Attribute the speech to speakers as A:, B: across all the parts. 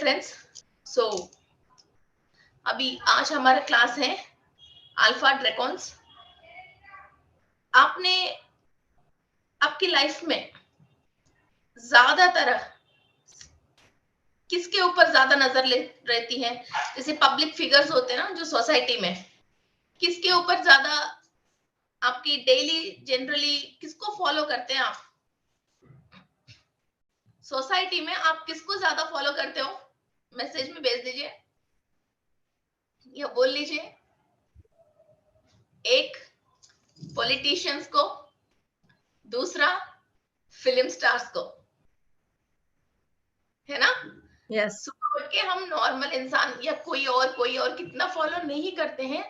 A: Friends, अभी आज हमारा क्लास है अल्फा ड्रैगन्स। आपने आपकी लाइफ में ज्यादातर किसके ऊपर ज्यादा नजर रहती है? जैसे पब्लिक फिगर्स होते हैं ना जो सोसाइटी में, किसके ऊपर ज्यादा आपकी डेली जनरली किसको फॉलो करते हैं आप? सोसाइटी में आप किसको ज्यादा फॉलो करते हो? मैसेज में भेज दीजिए या बोल लीजिए। एक पॉलिटिशियंस को, दूसरा फिल्म स्टार्स को, है ना?
B: यस।
A: सुबह उठ के हम नॉर्मल इंसान या कोई और कितना फॉलो नहीं करते हैं।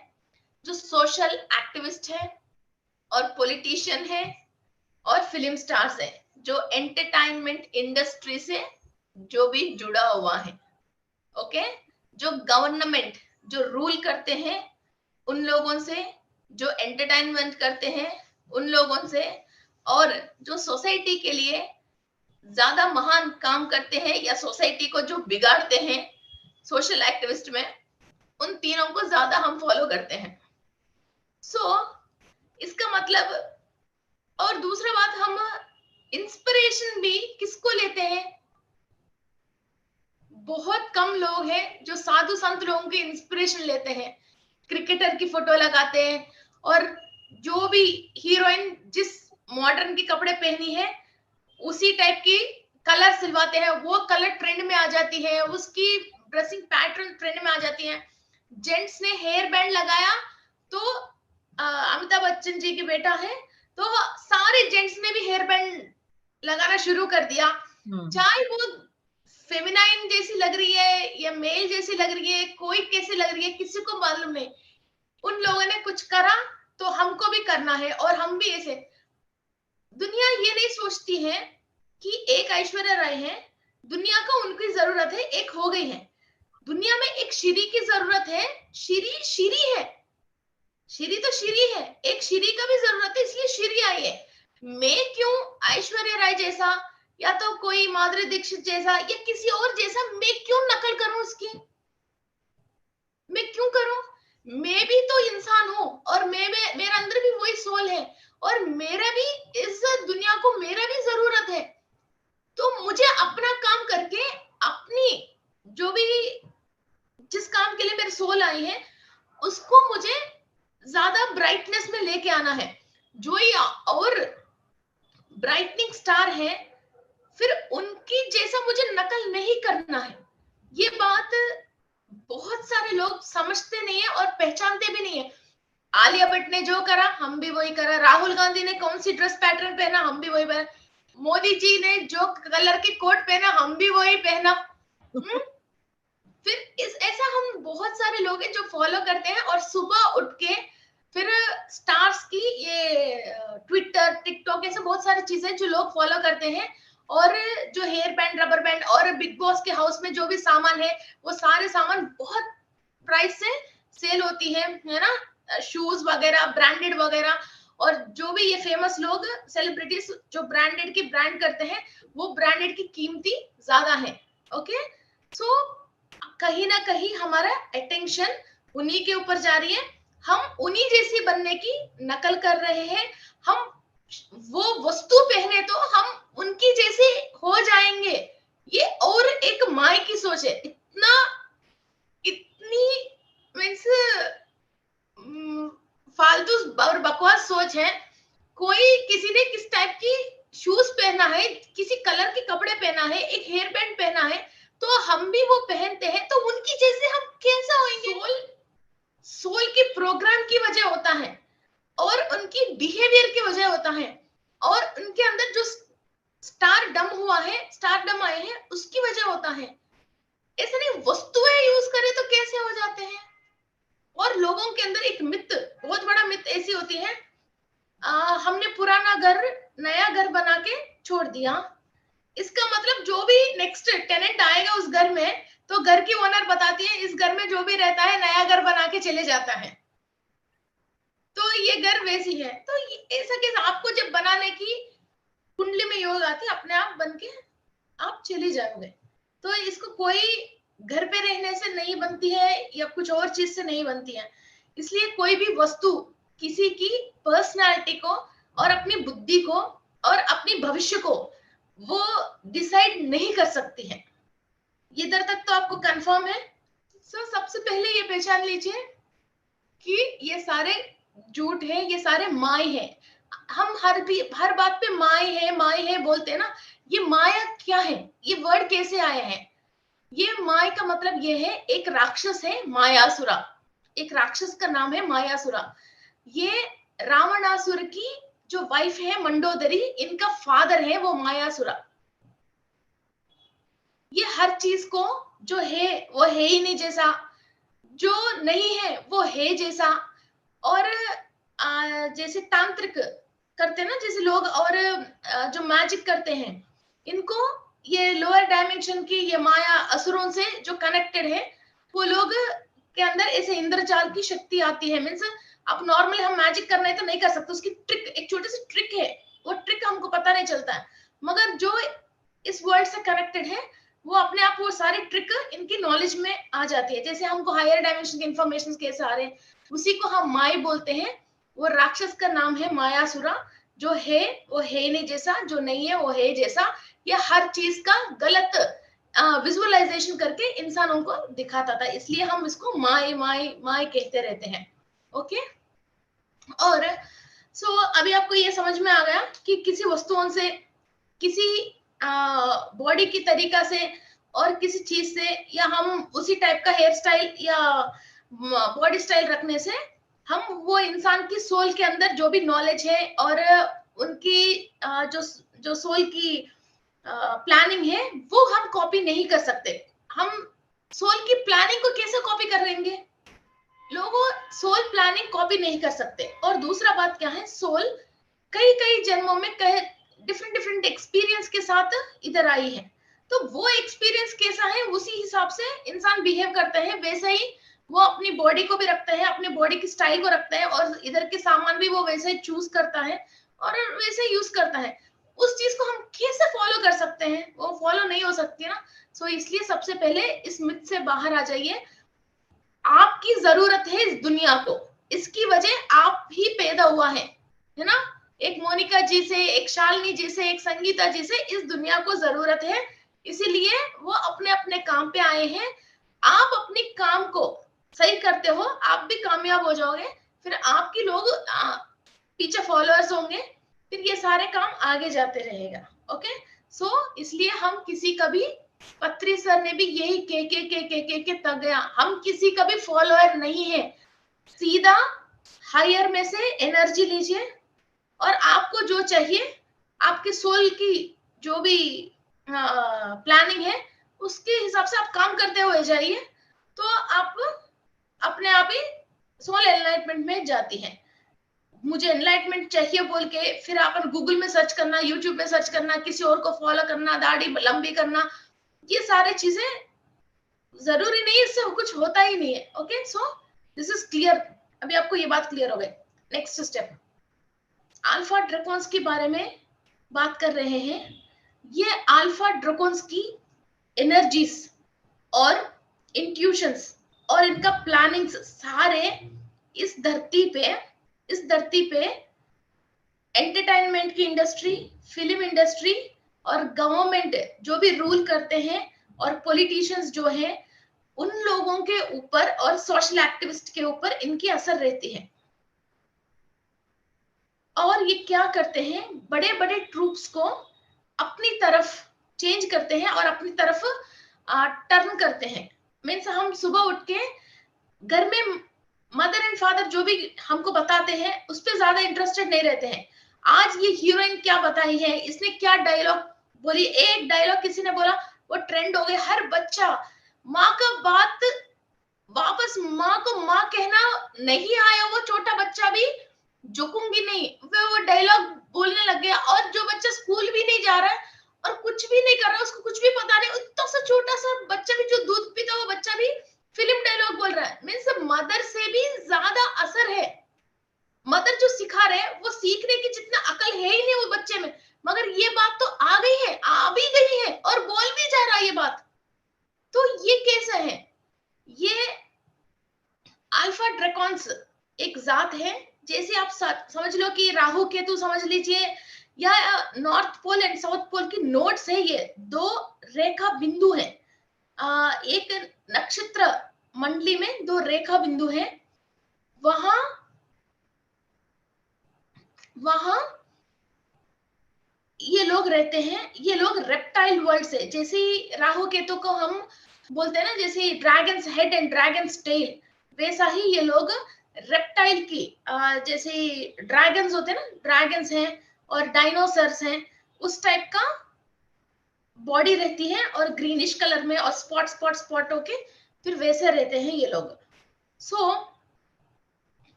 A: जो सोशल एक्टिविस्ट है और पॉलिटिशियन है और फिल्म स्टार्स है, जो एंटरटेनमेंट इंडस्ट्री से जो भी जुड़ा हुआ है, ओके, जो गवर्नमेंट जो रूल करते हैं उन लोगों से, जो एंटरटेनमेंट करते हैं उन लोगों से, और जो सोसाइटी के लिए ज्यादा महान काम करते हैं या सोसाइटी को जो बिगाड़ते हैं सोशल एक्टिविस्ट में, उन तीनों को ज्यादा हम फॉलो करते हैं। इसका मतलब, और दूसरा बात, हम इंस्पिरेशन भी किसको लेते हैं? बहुत कम लोग हैं जो साधु संत लोगों की इंस्पिरेशन लेते हैं। क्रिकेटर की फोटो लगाते हैं और जो भी हीरोइन जिस मॉडर्न के कपड़े पहनी है उसी टाइप की कलर सिलवाते हैं, वो कलर ट्रेंड में आ जाती है, उसकी ड्रेसिंग पैटर्न ट्रेंड में आ जाती है। जेंट्स ने हेयर बैंड लगाया तो अमिताभ बच्चन जी के बेटा है तो सारे जेंट्स ने भी हेयर बैंड लगाना शुरू कर दिया, चाहे वो फेमिनाइन जैसी लग रही है या मेल जैसी लग रही है, कोई कैसे लग रही है किसी को मालूम नहीं। उन लोगों ने कुछ करा तो हमको भी करना है और हम भी ऐसे। दुनिया ये नहीं सोचती है कि एक ऐश्वर्या राय है, दुनिया को उनकी जरूरत है, एक हो गई है। दुनिया में एक श्री की जरूरत है, श्री श्री है, श्री तो श्री है, एक श्री का भी जरूरत है, इसलिए श्री आई है। मैं क्यों ऐश्वर्या राय जैसा या तो कोई माधुरी दीक्षित जैसा या किसी और जैसा मैं क्यों नकल करूं उसकी? मैं क्यों करूं? मैं भी तो इंसान हूं और मेरा अंदर भी वही सोल है और मेरा भी इस दुनिया को मेरा भी जरूरत है। तो मुझे अपना काम करके अपनी जो भी जिस काम के लिए मेरी सोल आई है उसको मुझे ज्यादा ब्राइटनेस में लेके आना है। जो ये और ब्राइटनिंग स्टार है फिर उनकी जैसा मुझे नकल नहीं करना है। ये बात बहुत सारे लोग समझते नहीं है और पहचानते भी नहीं है। आलिया भट्ट ने जो करा हम भी वही करा, राहुल गांधी ने कौन सी ड्रेस पैटर्न पहना हम भी वही पहना, मोदी जी ने जो कलर की कोट पहना हम भी वही पहना। फिर ऐसा हम बहुत सारे लोग हैं जो फॉलो करते हैं और सुबह उठ के फिर स्टार्स की ये ट्विटर टिकटॉक ऐसे बहुत सारी चीजें जो लोग फॉलो करते हैं, और जो हेयर बैंड रबर बैंड और बिग बॉस के हाउस में जो भी सामान है वो सारे सामान बहुत प्राइस से सेल होती है ना, शूज वगैरह ब्रांडेड वगैरह। और जो भी ये फेमस लोग सेलिब्रिटीज जो ब्रांडेड की ब्रांड करते हैं वो ब्रांडेड की कीमती ज्यादा है। ओके, सो कहीं ना कहीं हमारा अटेंशन उन्हीं के ऊपर जा रही है, हम उन्हीं जैसी बनने की नकल कर रहे हैं। हम वो वस्तु पहने तो हम उनकी जैसे हो जाएंगे। ये और एक माय की सोच है, इतनी मीन्स फालतू और बकवास सोच है। कोई किसी ने किस टाइप की शूज पहना है, किसी कलर के कपड़े पहना है, एक हेयर बैंड पहना है तो हम भी वो पहनते हैं, तो उनकी जैसे हम कैसा होंगे? सोल की प्रोग्राम की वजह होता है और उनकी बिहेवियर की वजह होता है और उनके अंदर जो स्टार डम हुआ है, स्टार डम आए हैं उसकी वजह होता है। ऐसे नहीं वस्तुएं यूज करें तो कैसे हो जाते हैं? और लोगों के अंदर एक मिथ, बहुत बड़ा मिथ ऐसी होती है, हमने पुराना घर नया घर बना के छोड़ दिया, इसका मतलब जो भी नेक्स्ट टेनेंट आएगा उस घर में तो घर की ओनर बताती है इस घर में जो भी रहता है नया घर बना के चले जाता है, तो ये घर वैसी है। तो ऐसा कैसे? आपको जब बनाने की कुंडली में योग आती है अपने आप बन के आप चले जाओगे, तो इसको कोई घर पे रहने से नहीं बनती है या कुछ और चीज से नहीं बनती है। इसलिए कोई भी वस्तु किसी की पर्सनालिटी को और अपनी बुद्धि को और अपनी भविष्य को वो डिसाइड नहीं कर सकती है। इधर तक तो आपको कंफर्म है? सबसे पहले ये पहचान लीजिए कि ये सारे झूठ है, ये सारे माय है। हम हर बात पे माय है बोलते हैं ना। ये माया क्या है, ये वर्ड कैसे आया है? ये माय का मतलब ये है, एक राक्षस है मायासुरा, एक राक्षस का नाम है मायासुरा। ये रावणासुर की जो वाइफ है मंडोदरी, इनका फादर है वो मायासुरा। ये हर चीज को जो है वो है ही नहीं जैसा, जो नहीं है वो है जैसा। और जैसे तांत्रिक करते हैं ना, जैसे लोग, और जो मैजिक करते हैं, इनको ये लोअर डायमेंशन की ये माया असुरों से जो कनेक्टेड है, वो लोग के अंदर ऐसे इंद्रजाल की शक्ति आती है। मीन्स अब नॉर्मल हम मैजिक करना है तो नहीं कर सकते, उसकी ट्रिक, एक छोटी सी ट्रिक है, वो ट्रिक हमको पता नहीं चलता है। मगर जो इस वर्ल्ड से कनेक्टेड है वो अपने आप वो सारी ट्रिक इनकी नॉलेज में आ जाती है। जैसे हमको हायर डायमेंशन के इंफॉर्मेशन कैसे आ रहे हैं, उसी को हम माय बोलते हैं। वो राक्षस का नाम है मायासुरा। जो है वो है नहीं जैसा, जो नहीं है वो है जैसा, ये हर चीज का गलत विजुअलाइजेशन करके इंसानों को दिखाता था। इसलिए हम इसको माय माय माय कहते रहते हैं। ओके। और अभी आपको ये समझ में आ गया कि किसी वस्तुओं से, किसी बॉडी की तरीका से और किसी चीज से, या हम उसी टाइप का हेयर स्टाइल या बॉडी स्टाइल रखने से हम वो इंसान की सोल के अंदर जो भी नॉलेज है और उनकी जो सोल की प्लानिंग है वो हम कॉपी नहीं कर सकते। हम सोल की प्लानिंग को कैसे कॉपी कर लेंगे? लोगों सोल प्लानिंग कॉपी नहीं कर सकते। और दूसरा बात क्या है, सोल कई कई जन्मों में डिफरेंट एक्सपीरियंस के साथ इधर आई है। तो वो एक्सपीरियंस कैसा है, उसी हिसाब से इंसान बिहेव करता है। वैसे ही वो अपनी बॉडी को भी रखता है, अपनी बॉडी की स्टाइल को रखता है, और इधर के सामान भी वो वैसे ही चूज करता है और वैसे ही यूज करता है। उस चीज को हम कैसे फॉलो कर सकते हैं? वो फॉलो नहीं हो सकती ना। इसलिए सबसे पहले इस मिथ से बाहर आ जाइए। आपकी जरूरत है इस दुनिया को, इसकी वजह आप ही पैदा हुआ है ना। एक मोनिका जी से, एक शालिनी जी से, एक संगीता जी से इस दुनिया को जरूरत है, इसीलिए वो अपने अपने काम पे आए हैं। आप अपनी काम को सही करते हो, आप भी कामयाब हो जाओगे, फिर आपकी लोग पीछे फॉलोअर्स होंगे, फिर ये सारे काम आगे जाते रहेगा। ओके। इसलिए हम किसी का भी, पत्री सर ने भी यही के तक गया, हम किसी का भी फॉलोअर नहीं है। सीधा हायर में से एनर्जी लीजिए और आपको जो चाहिए, आपके सोल की जो भी प्लानिंग है उसके हिसाब से आप काम करते हुए जाइए, तो आप अपने आप ही सोल एनलाइटमेंट में जाती है। मुझे एनलाइटमेंट चाहिए बोल के फिर आप गूगल में सर्च करना, यूट्यूब में सर्च करना, किसी और को फॉलो करना, दाढ़ी लंबी करना, ये सारी चीजें जरूरी नहीं, इससे कुछ होता ही नहीं है। ओके। This is clear. अभी आपको ये बात क्लियर हो गई। नेक्स्ट स्टेप, अल्फा ड्रैगन्स के बारे में बात कर रहे हैं। ये अल्फा ड्रैगन्स की एनर्जीज और इंट्यूशंस और इनका प्लानिंग्स सारे इस धरती पे एंटरटेनमेंट की इंडस्ट्री, फिल्म इंडस्ट्री और गवर्नमेंट जो भी रूल करते हैं और पॉलिटिशियंस जो हैं, उन लोगों के ऊपर और सोशल एक्टिविस्ट के ऊपर इनकी असर रहती है। और ये क्या करते हैं, बड़े बड़े ट्रूप्स को अपनी तरफ चेंज करते हैं और अपनी तरफ टर्न करते हैं। मीन्स हम सुबह उठ के घर में मदर एंड फादर जो भी हमको बताते हैं उस पर ज्यादा इंटरेस्टेड नहीं रहते हैं। आज ये हीरोइन क्या बताई है, इसने क्या डायलॉग बोली, एक डायलॉग किसी ने बोला वो ट्रेंड हो गया। हर बच्चा माँ का बात वापस माँ को माँ कहना नहीं आया, वो छोटा बच्चा भी झुकूंगी नहीं, वो डायलॉग बोलने लग गया। और जो बच्चा स्कूल भी नहीं जा रहा है और कुछ भी नहीं कर रहा, उसको कुछ भी पता नहीं, इतना सा छोटा सा बच्चा भी जो दूध पीता है वो बच्चा भी फिल्म डायलॉग बोल रहा है। मीन्स मदर से भी ज्यादा असर है। मदर जो सिखा रहे हैं वो सीखने की जितना अकल है ही नहीं वो बच्चे में, मगर ये बात तो आ गई है, आ भी गई है और बोल भी जा रहा है ये बात। तो ये कैसा ड्रैगन्स एक जात है, जैसे आप समझ लो कि राहु केतु समझ लीजिए, या North Pole and South Pole की नोड्स है, ये दो रेखा बिंदु है। एक नक्षत्र मंडली में दो रेखा बिंदु है, वहां वहां ये लोग रहते हैं। ये लोग रेप्टाइल वर्ल्ड से, जैसे राहु केतु को हम बोलते हैं ना, जैसे dragon's head and dragon's tail, वैसा ही ये लोग रेप्टाइल की, जैसे ड्रैगन्स होते हैं ना, ड्रैगन्स हैं और डायनासोर्स हैं, उस टाइप का बॉडी रहती है और ग्रीनिश कलर में और स्पॉट स्पॉट स्पॉट होके फिर वैसे रहते हैं ये लोग। सो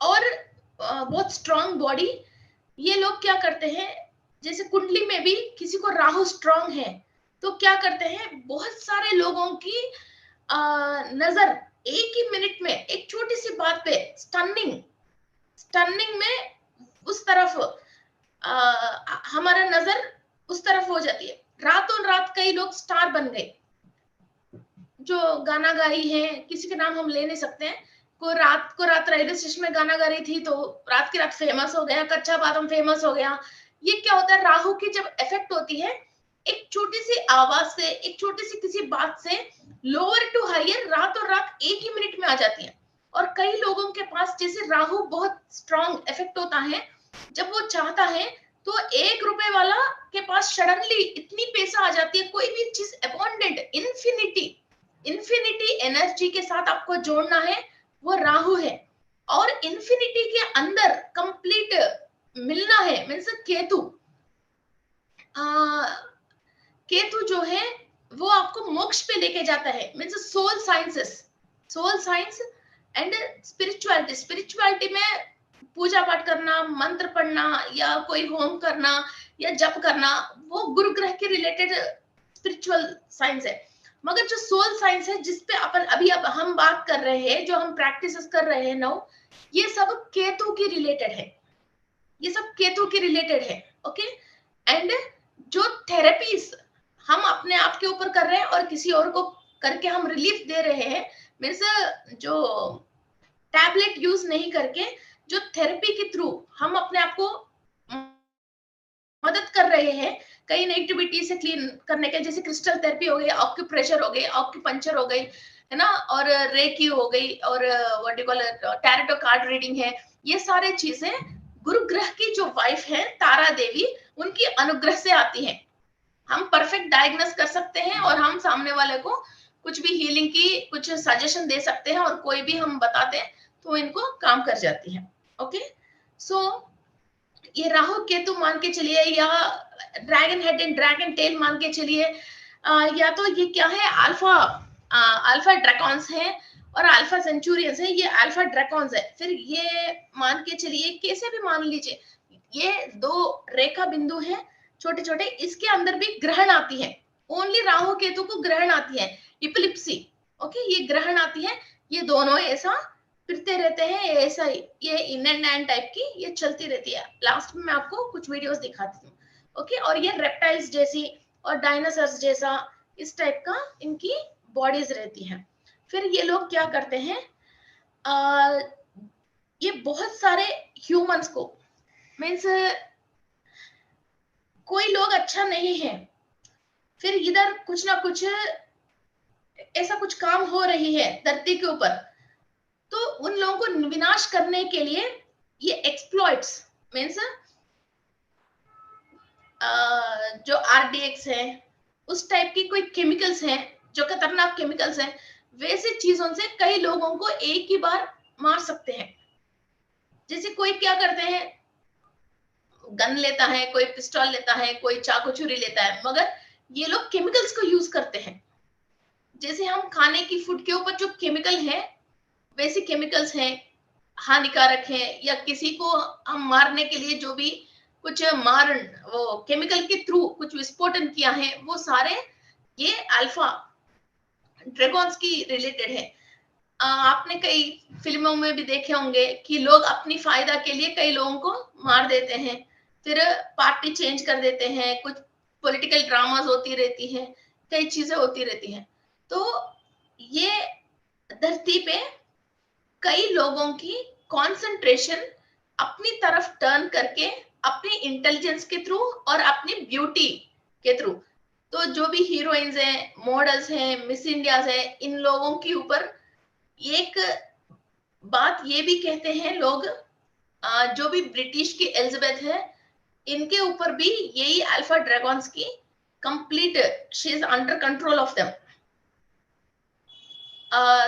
A: और बहुत स्ट्रांग बॉडी। ये लोग क्या करते हैं, जैसे कुंडली में भी किसी को राहु स्ट्रांग है तो क्या करते हैं, बहुत सारे लोगों की नजर एक ही मिनट में एक छोटी सी बात पे स्टनिंग में उस तरफ हमारा नजर उस तरफ हो जाती है। रातों रात कई लोग स्टार बन गए, जो गाना गा रही है, किसी के नाम हम ले नहीं सकते हैं, को रात रेलवे स्टेशन में गाना गा रही थी तो रात की रात फेमस हो गया, कच्चा बादाम फेमस हो गया। ये क्या होता है, राहु की जब इफेक्ट होती है, एक छोटी सी आवाज से, एक छोटी सी किसी बात से लोअर टू हायर रातों रात एक ही मिनट में आ जाती है। और कई लोगों के पास जैसे राहु बहुत स्ट्रॉन्ग इफेक्ट होता है, जब वो चाहता है तो 1 रुपए वाला के पास सडनली इतनी पैसा आ जाती है, कोई भी चीज अबंडेंट, इन्फिनिटी एनर्जी के साथ आपको जोड़ना है, वो राहु है। और इन्फिनिटी के अंदर कंप्लीट मिलना है मीन्स केतु। केतु जो है वो आपको मोक्ष पे लेके जाता है, means soul science and spirituality में पूजा पाठ करना, मंत्र पढ़ना या कोई होम करना या जप करना, वो गुरु ग्रह के रिलेटेड स्पिरिचुअल साइंस है। मगर जो सोल साइंस है जिसपे अपन अभी अब हम बात कर रहे हैं, जो हम प्रैक्टिस कर रहे हैं नाउ, ये सब केतु की रिलेटेड है, ये सब केतु की रिलेटेड है। ओके, एंड जो थेरेपीज हम अपने आप के ऊपर कर रहे हैं और किसी और को करके हम रिलीफ दे रहे हैं, मीन्स जो टैबलेट यूज नहीं करके, जो थेरेपी के थ्रू हम अपने आप को मदद कर रहे हैं कई नेगेटिविटी से क्लीन करने के, जैसे क्रिस्टल थेरेपी हो गई, ऑक्यूप्रेशर हो गई, ऑक्यूपंक्चर हो गई, है ना, और रेकी हो गई, और what you call tarot card reading है। ये सारे चीजें गुरु ग्रह की जो वाइफ है तारा देवी, उनकी अनुग्रह से आती है। हम परफेक्ट डायग्नोस कर सकते हैं और हम सामने वाले को कुछ भी हीलिंग की कुछ सजेशन दे सकते हैं, और कोई भी हम बताते हैं तो इनको काम कर जाती है। ओके, सो ये राहु केतु मान के चलिए, या dragon head and dragon tell मान के चलिए, या तो ये क्या है, अल्फा ड्रैगन्स है और अल्फा सेंचुरियंस है, ये अल्फा ड्रैगन्स है। फिर ये मान के चलिए, कैसे भी मान लीजिए, ये दो रेखा बिंदु है छोटे छोटे, इसके अंदर भी ग्रहण आती है, ओनली राहु केतु को ग्रहण आती है, इपिलिप्सी। ओके, ये ग्रहण आती है, ये दोनों ऐसा फिरते रहते हैं, ऐसा ही ये इन एंड आउट टाइप की ये चलती रहती है। लास्ट में मैं आपको कुछ वीडियोस दिखाती हूँ। ओके, और ये रेप्टाइल्स जैसी और डायनासोर्स जैसा इस टाइप का इनकी बॉडीज रहती हैं। फिर ये लोग क्या करते हैं, ये बहुत सारे ह्यूमंस को, मीन्स कोई लोग अच्छा नहीं है, फिर इधर कुछ ना कुछ ऐसा कुछ काम हो रही है धरती के ऊपर, तो उन लोगों को विनाश करने के लिए ये एक्सप्लॉइट्स, मीन्स जो आरडीएक्स है, उस टाइप की कोई केमिकल्स हैं जो खतरनाक केमिकल्स हैं, वैसे चीजों से कई लोगों को एक ही बार मार सकते हैं। जैसे कोई क्या करते हैं, गन लेता है, कोई पिस्टल लेता है, कोई चाकू छुरी लेता है, मगर ये लोग केमिकल्स को यूज करते हैं। जैसे हम खाने की फूड के ऊपर जो केमिकल है, वैसे केमिकल्स हैं, हानिकारक हैं, या किसी को हम मारने के लिए जो भी कुछ वो केमिकल के थ्रू कुछ विस्फोटन किया है, वो सारे ये अल्फा ड्रैगन्स की रिलेटेड है। आपने कई फिल्मों में भी देखे होंगे कि लोग अपनी फायदा के लिए कई लोगों को मार देते हैं, फिर पार्टी चेंज कर देते हैं, कुछ पॉलिटिकल ड्रामास होती रहती हैं, कई चीजें होती रहती हैं। तो ये धरती पे कई लोगों की कंसंट्रेशन अपनी तरफ टर्न करके अपनी इंटेलिजेंस के थ्रू और अपनी ब्यूटी के थ्रू, तो जो भी हीरोइंस हैं, मॉडल्स हैं, मिस इंडियाज हैं, इन लोगों के ऊपर एक बात ये भी कहते हैं लोग, जो भी ब्रिटिश की एलिजाबेथ है, इनके ऊपर भी यही अल्फा ड्रैगन्स की complete, she is under control of them.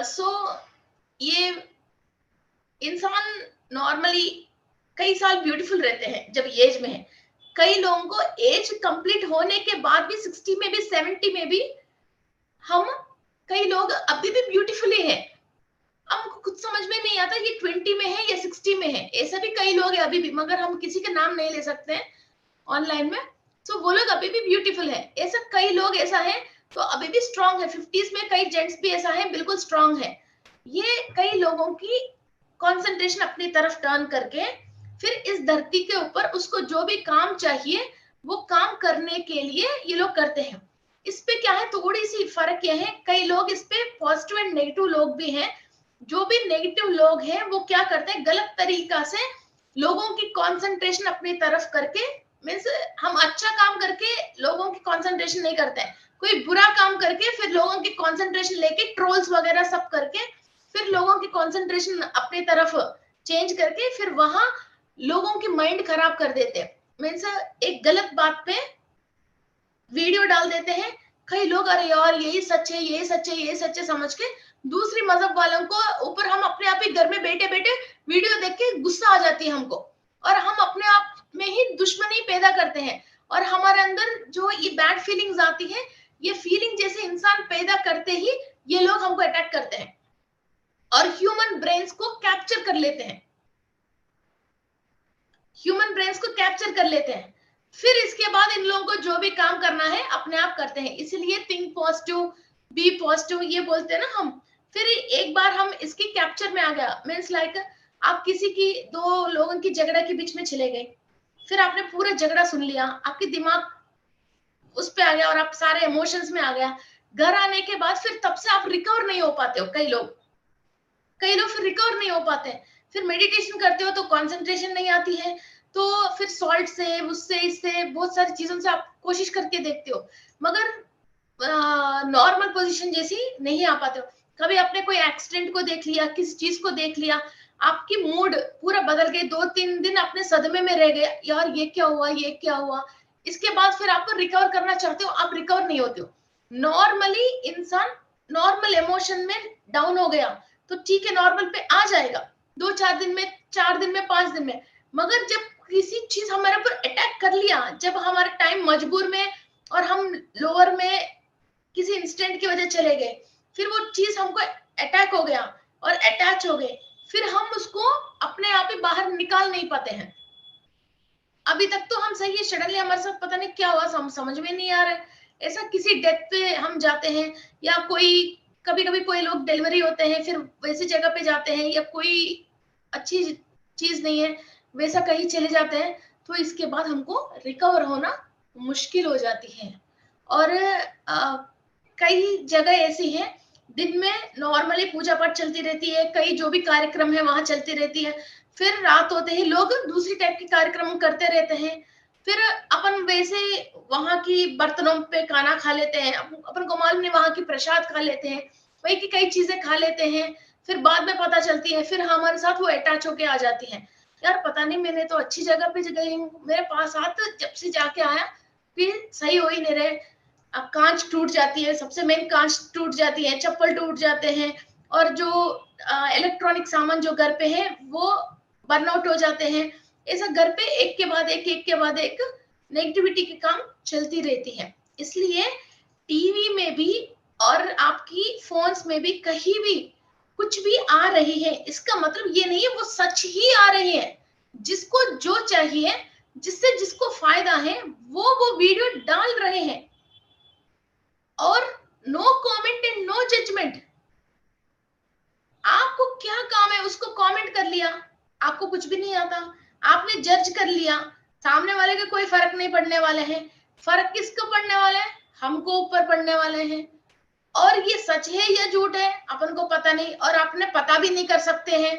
A: So ये इंसान नॉर्मली कई साल ब्यूटीफुल रहते हैं जब एज में है। कई लोगों को एज कंप्लीट होने के बाद भी 60 में भी 70 में भी हम कई लोग अभी भी ब्यूटीफुल ही हैं। हमको कुछ समझ में नहीं आता ये 20 में है या 60 में है। ऐसा भी कई लोग हैं अभी भी, मगर हम किसी के नाम नहीं ले सकते हैं ऑनलाइन में। तो वो लोग अभी भी ब्यूटीफुल है। ऐसा कई लोग ऐसा है तो अभी भी स्ट्रांग है। 50s में कई जेंट्स भी ऐसा है, बिल्कुल स्ट्रांग है। ये कई लोगों की कंसंट्रेशन अपनी तरफ टर्न करके फिर इस धरती के ऊपर उसको जो भी काम चाहिए वो काम करने के लिए ये लोग करते हैं। इस पे क्या है, थोड़ी सी फर्क यह है, कई लोग इस पे पॉजिटिव एंड नेगेटिव लोग भी हैं। जो भी नेगेटिव लोग हैं वो क्या करते हैं, गलत तरीका से लोगों की कंसंट्रेशन अपनी तरफ करके, मीन्स हम अच्छा काम करके लोगों की कंसंट्रेशन नहीं करते हैं, कोई बुरा काम करके फिर लोगों की कंसंट्रेशन लेके ट्रोल्स वगैरह सब करके फिर लोगों की कंसंट्रेशन अपनी तरफ चेंज करके फिर वहां लोगों की माइंड खराब कर देते हैं। मीन्स एक गलत बात पे वीडियो डाल देते हैं कई लोग, अरे यार यही सच है, यही सच है, यही सच है समझ के दूसरी मजहब वालों को ऊपर हम अपने आप ही घर में बैठे बैठे वीडियो देख के गुस्सा आ जाती है हमको, और हम अपने आप में ही दुश्मनी पैदा करते हैं और हमारे अंदर जो ये बैड फीलिंग्स आती है, ये फीलिंग जैसे इंसान पैदा करते ही ये लोग हमको अटैक करते हैं और ह्यूमन ब्रेन्स को कैप्चर कर लेते हैं, ह्यूमन ब्रेन्स को कैप्चर कर लेते हैं। फिर इसके बाद इन लोगों को जो भी काम करना है अपने आप करते हैं। इसलिए थिंक पॉजिटिव, बी पॉजिटिव ये बोलते हैं ना हम। फिर एक बार हम इसकी कैप्चर में आ गया, मीन्स लाइक आप किसी की दो लोगों की झगड़ा के बीच में चले गए, फिर आपने पूरा झगड़ा सुन लिया, आपके दिमाग उस पे आ गया और आप सारे इमोशंस में आ गया। घर आने के बाद फिर तब से आप रिकवर नहीं हो पाते हो। कई लोग फिर रिकवर नहीं हो पाते हैं। फिर मेडिटेशन करते हो तो कंसंट्रेशन नहीं आती है, तो फिर सॉल्ट से, उससे, इससे बहुत सारी चीजों से आप कोशिश करके देखते हो, मगर नॉर्मल पोजीशन जैसी नहीं आ पाते हो। कभी आपने कोई एक्सीडेंट को देख लिया, किसी चीज को देख लिया, आपकी मूड पूरा बदल गए, 2-3 दिन अपने सदमे में रह गए, यार ये क्या हुआ, ये क्या हुआ। इसके बाद फिर आप रिकवर करना चाहते हो, आप रिकवर नहीं होते हो। नॉर्मली इंसान नॉर्मल इमोशन में डाउन हो गया तो ठीक है, नॉर्मल पे आ जाएगा 2-4 दिन में, 4 दिन में, 5 दिन में। मगर जब किसी चीज हमारे ऊपर अटैक कर लिया, जब हमारा टाइम मजबूर में और हम लोअर में किसी इंसिडेंट की वजह चले गए, फिर वो चीज हमको अटैक हो गया और अटैच हो गए, फिर हम उसको अपने आप ही बाहर निकाल नहीं पाते हैं। अभी तक तो हम सही है, सडनली हमारे साथ पता नहीं क्या हुआ, समझ में नहीं आ रहा है। ऐसा किसी डेथ पे हम जाते हैं, या कोई कभी कभी कोई लोग डिलीवरी होते हैं फिर वैसी जगह पे जाते हैं, या कोई अच्छी चीज नहीं है वैसा कहीं चले जाते हैं, तो इसके बाद हमको रिकवर होना मुश्किल हो जाती है। और कई जगह ऐसी हैं दिन में नॉर्मली पूजा पाठ चलती रहती है, कई जो भी कार्यक्रम है वहां चलती रहती है, फिर रात होते ही लोग दूसरी टाइप के कार्यक्रम करते रहते हैं। फिर अपन वैसे वहां की बर्तनों पे खाना खा लेते हैं, अपन को मालूम नहीं, वहां की प्रसाद खा लेते हैं, वही की कई चीजें खा लेते हैं, फिर बाद में पता चलती है, फिर हमारे साथ वो अटैच होके आ जाती है, यार पता नहीं मैंने तो अच्छी जगह पे गई हूँ, मेरे पास हाथ जब से जाके आया फिर सही हो ही नहीं रहे। अब कांच टूट जाती है, सबसे मेन कांच टूट जाती है, चप्पल टूट जाते हैं, और जो इलेक्ट्रॉनिक सामान जो घर पे है वो बर्नआउट हो जाते हैं। ऐसा घर पे एक के बाद एक नेगेटिविटी के काम चलती रहती है। इसलिए टीवी में भी और आपकी फोन्स में भी कहीं भी कुछ भी आ रही है, इसका मतलब ये नहीं है वो सच ही आ रही है। जिसको जो चाहिए, जिससे जिसको फायदा है, वो वीडियो डाल रहे हैं, और no comment and no judgement. आपको क्या काम है, उसको कमेंट कर लिया, आपको कुछ भी नहीं आता, आपने जज कर लिया, सामने वाले के कोई फर्क नहीं पड़ने वाले हैं। फर्क किसको पड़ने वाला है, हमको ऊपर पड़ने वाले हैं। और ये सच है या झूठ है अपन को पता नहीं, और अपने पता भी नहीं कर सकते हैं।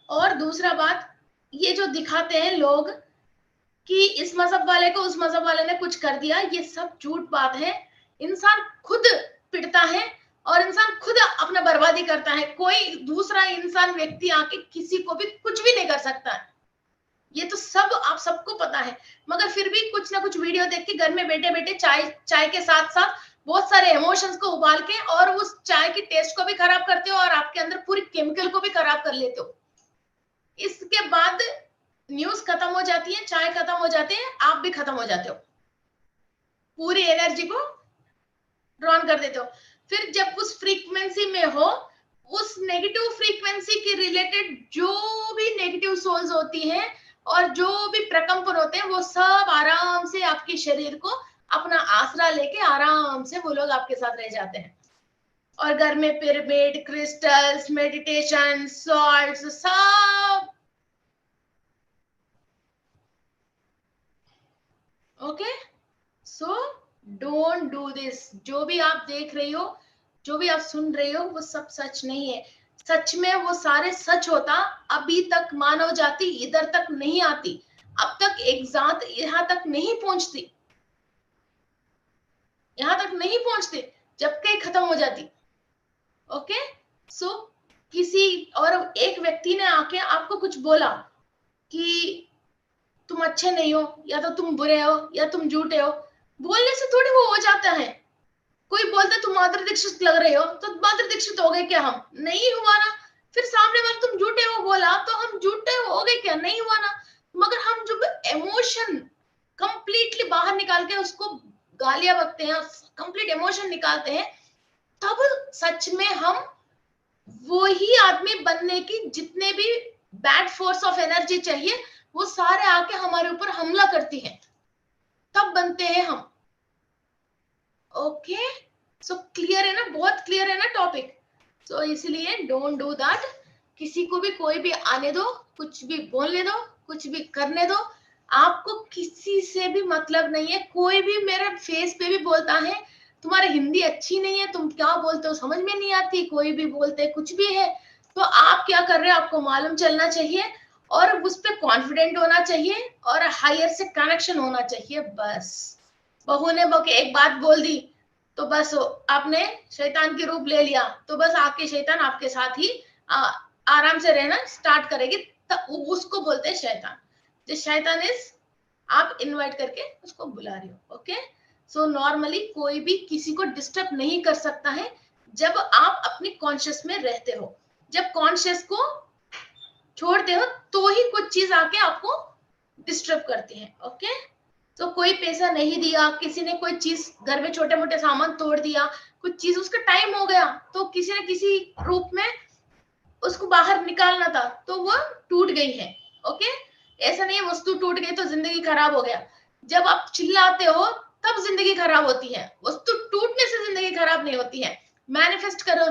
A: और दूसरा बात, ये जो दिखाते हैं लोग कि इस मजहब वाले को उस मजहब वाले ने कुछ कर दिया, ये सब झूठ बात है। इंसान खुद पिटता है और इंसान खुद अपना बर्बादी करता है। कोई दूसरा इंसान व्यक्ति आके किसी को भी कुछ भी नहीं कर सकता है। ये तो सब आप सबको पता है, मगर फिर भी कुछ ना कुछ वीडियो देख के घर में बैठे बैठे चाय के साथ साथ बहुत सारे इमोशंस को उबाल के और उस चाय की टेस्ट को भी खराब करते हो और आपके अंदर पूरी केमिकल को भी खराब कर लेते हो। इसके बाद न्यूज खत्म हो जाती है, चाय खत्म हो जाते हैं, आप भी खत्म हो जाते हो, पूरी एनर्जी को ड्रॉन कर देते हो। फिर जब उस फ्रीक्वेंसी में हो, उस नेगेटिव फ्रीक्वेंसी के रिलेटेड जो भी नेगेटिव सोल्स होती हैं और जो भी प्रकंपन होते हैं, वो सब आराम से आपके शरीर को अपना आसरा लेके आराम से वो लोग आपके साथ रह जाते हैं। और घर में पिरामिड, क्रिस्टल्स, मेडिटेशन, सॉल्ट्स, सब okay. So don't do this. जो भी आप देख रही हो, जो भी आप सुन रही हो, वो सब सच नहीं है। सच में वो सारे सच होता, अभी तक मानव जाति इधर तक नहीं आती, अब तक एक जात यहाँ तक नहीं पहुंचती, यहाँ तक नहीं पहुंचती, जब कहीं खत्म हो जाती। ओके। सो किसी और एक व्यक्ति ने आके आपको कुछ बोला कि तुम अच्छे नहीं हो, या तो तुम बुरे हो, या तुम झूठे हो, बोलने से थोड़ी वो हो जाता है। कोई बोलता तुम माधुरी दीक्षित लग रहे हो, तो माधुरी दीक्षित हो गए क्या? हम नहीं हुआ ना। फिर सामने वाले तुम झूठे हो बोला, तो हम झूठे हो गए क्या? नहीं हुआ ना। मगर हम जब इमोशन कंप्लीटली बाहर निकाल के उसको गालियां बकते हैं, कंप्लीट इमोशन निकालते हैं, तब सच में हम वही आदमी बनने की जितने भी बैड फोर्स ऑफ एनर्जी चाहिए, वो सारे आके हमारे ऊपर हमला करती हैं, तब बनते हैं हम। ओके। सो क्लियर है ना? बहुत क्लियर है ना टॉपिक? सो इसलिए डोंट डू दैट। किसी को भी कोई भी आने दो, कुछ भी बोलने दो, कुछ भी करने दो, आपको किसी से भी मतलब नहीं है। कोई भी मेरे फेस पे भी बोलता है तुम्हारी हिंदी अच्छी नहीं है, तुम क्या बोलते हो समझ में नहीं आती, कोई भी बोलते कुछ भी है, तो आप क्या कर रहे हो आपको मालूम चलना चाहिए और उस पर कॉन्फिडेंट होना चाहिए और हायर से कनेक्शन होना चाहिए। बस बहू ने एक बात बोल दी तो बस आपने शैतान की रूप ले लिया, तो बस आपके शैतान आपके साथ ही आराम से रहना स्टार्ट करेगी, उसको बोलते हैं शैतान। जो शैतान इज, आप इनवाइट करके उसको बुला रही हो। ओके। सो नॉर्मली कोई भी किसी को डिस्टर्ब नहीं कर सकता है जब आप अपनी कॉन्शियस में रहते हो। जब कॉन्शियस को छोड़ते हो तो ही कुछ चीज आके आपको डिस्टर्ब करती है। ओके। तो कोई पैसा नहीं दिया, किसी ने कोई चीज घर में छोटे मोटे सामान तोड़ दिया, कुछ चीज उसका टाइम हो गया, तो किसी न किसी रूप में उसको बाहर निकालना था, तो वो टूट गई है। ओके। ऐसा नहीं है वस्तु टूट गई तो जिंदगी खराब हो गया। जब आप चिल्लाते हो तब जिंदगी खराब होती है, वस्तु टूटने से जिंदगी खराब नहीं होती है। मैनिफेस्ट करो,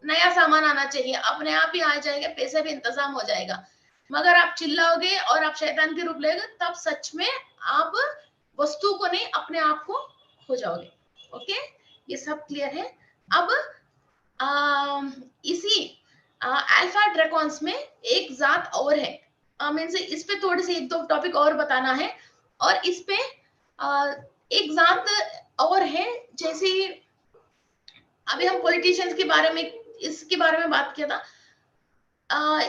A: नया सामान आना चाहिए, अपने आप ही आ जाएगा, पैसे भी इंतजाम हो जाएगा। मगर आप चिल्लाओगे और आप शैतान के रूप लेगे, तब सच में आप वस्तु को नहीं अपने आप को खो जाओगे। ओके। ये सब क्लियर है? अब इसी अल्फा ड्रैगन्स में एक जात और है, मीन्स इस पे थोड़े से एक दो टॉपिक और बताना है। और इस पे एक जात और है, जैसे अभी हम पॉलिटिशियंस के बारे में, इसके बारे में बात किया था।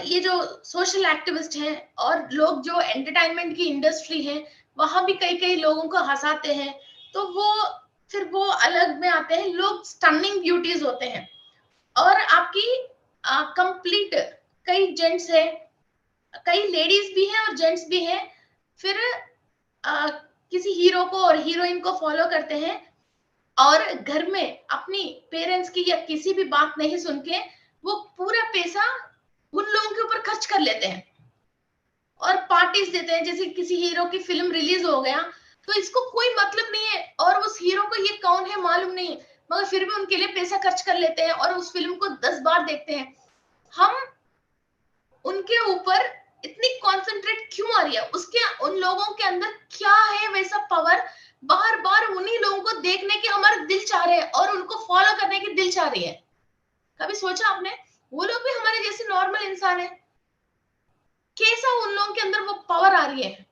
A: ये जो सोशल एक्टिविस्ट हैं और लोग जो एंटरटेनमेंट की इंडस्ट्री है, वहां भी कई कई लोगों को हंसाते हैं, तो वो फिर वो अलग में आते हैं। लोग स्टनिंग ब्यूटीज होते हैं और आपकी कंप्लीट, कई जेंट्स है, कई लेडीज भी हैं और जेंट्स भी हैं, फिर किसी हीरो को और हीरोइन को फॉलो करते हैं और घर में अपनी पेरेंट्स की या किसी भी बात नहीं सुन के वो पूरा पैसा उन लोगों के ऊपर खर्च कर लेते हैं और पार्टीज देते हैं। जैसे किसी हीरो की फिल्म रिलीज हो गया, तो इसको कोई मतलब नहीं है और उस हीरो को ये कौन है मालूम नहीं है, मगर फिर भी उनके लिए पैसा खर्च कर लेते हैं और उस फिल्म को 10 बार देखते हैं। हम उनके ऊपर इतनी कॉन्सेंट्रेट क्यों आ रही है, उसके उन लोगों के अंदर क्या है वैसा पावर, बार बार उन्हीं लोगों को देखने के हमारा दिल चाह रहे हैं और उनको फॉलो करने की दिल चाह रही है। कभी सोचा आपने, वो लोग भी हमारे जैसे नॉर्मल इंसान है, कैसा उन लोगों के अंदर वो पावर आ रही है,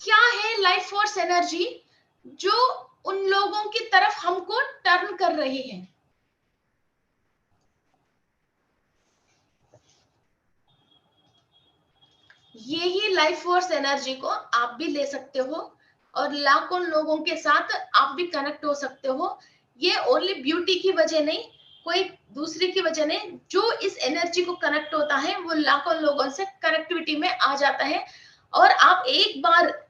A: क्या है लाइफ फोर्स एनर्जी जो उन लोगों की तरफ हमको टर्न कर रही है। यही लाइफ फोर्स एनर्जी को आप भी ले सकते हो और लाखों लोगों के साथ आप भी कनेक्ट हो सकते हो। ये ओनली ब्यूटी की वजह नहीं, कोई दूसरी की वजह नहीं, जो इस एनर्जी को कनेक्ट होता है वो लाखों लोगों से कनेक्टिविटी में आ जाता है। और आप एक बार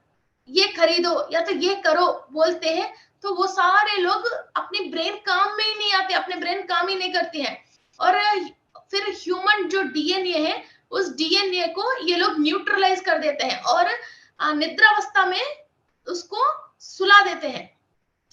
A: ये खरीदो या तो ये करो बोलते हैं तो वो सारे लोग अपनी ब्रेन काम में ही नहीं आते, अपने ब्रेन काम ही नहीं करती हैं, और फिर ह्यूमन जो डीएनए है उस डीएनए को ये लोग न्यूट्रलाइज कर देते हैं और निद्रावस्था में उसको सुला देते हैं।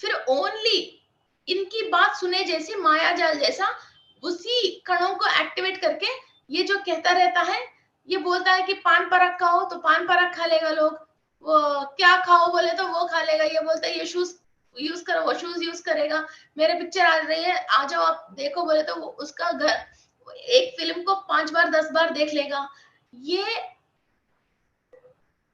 A: फिर ओनली इनकी बात सुने जैसी माया जाल जैसा उसी कणों को एक्टिवेट करके ये जो कहता रहता है, ये बोलता है कि पान पराग खाओ तो पान पराग खा लेगा लोग, वो क्या खाओ बोले तो वो खा लेगा, ये बोलता है ये शूज यूज करो वो शूज यूज करेगा, मेरे पिक्चर आ रही है आ जाओ आप देखो बोले तो वो उसका घर एक फिल्म को 5 बार 10 बार देख लेगा। ये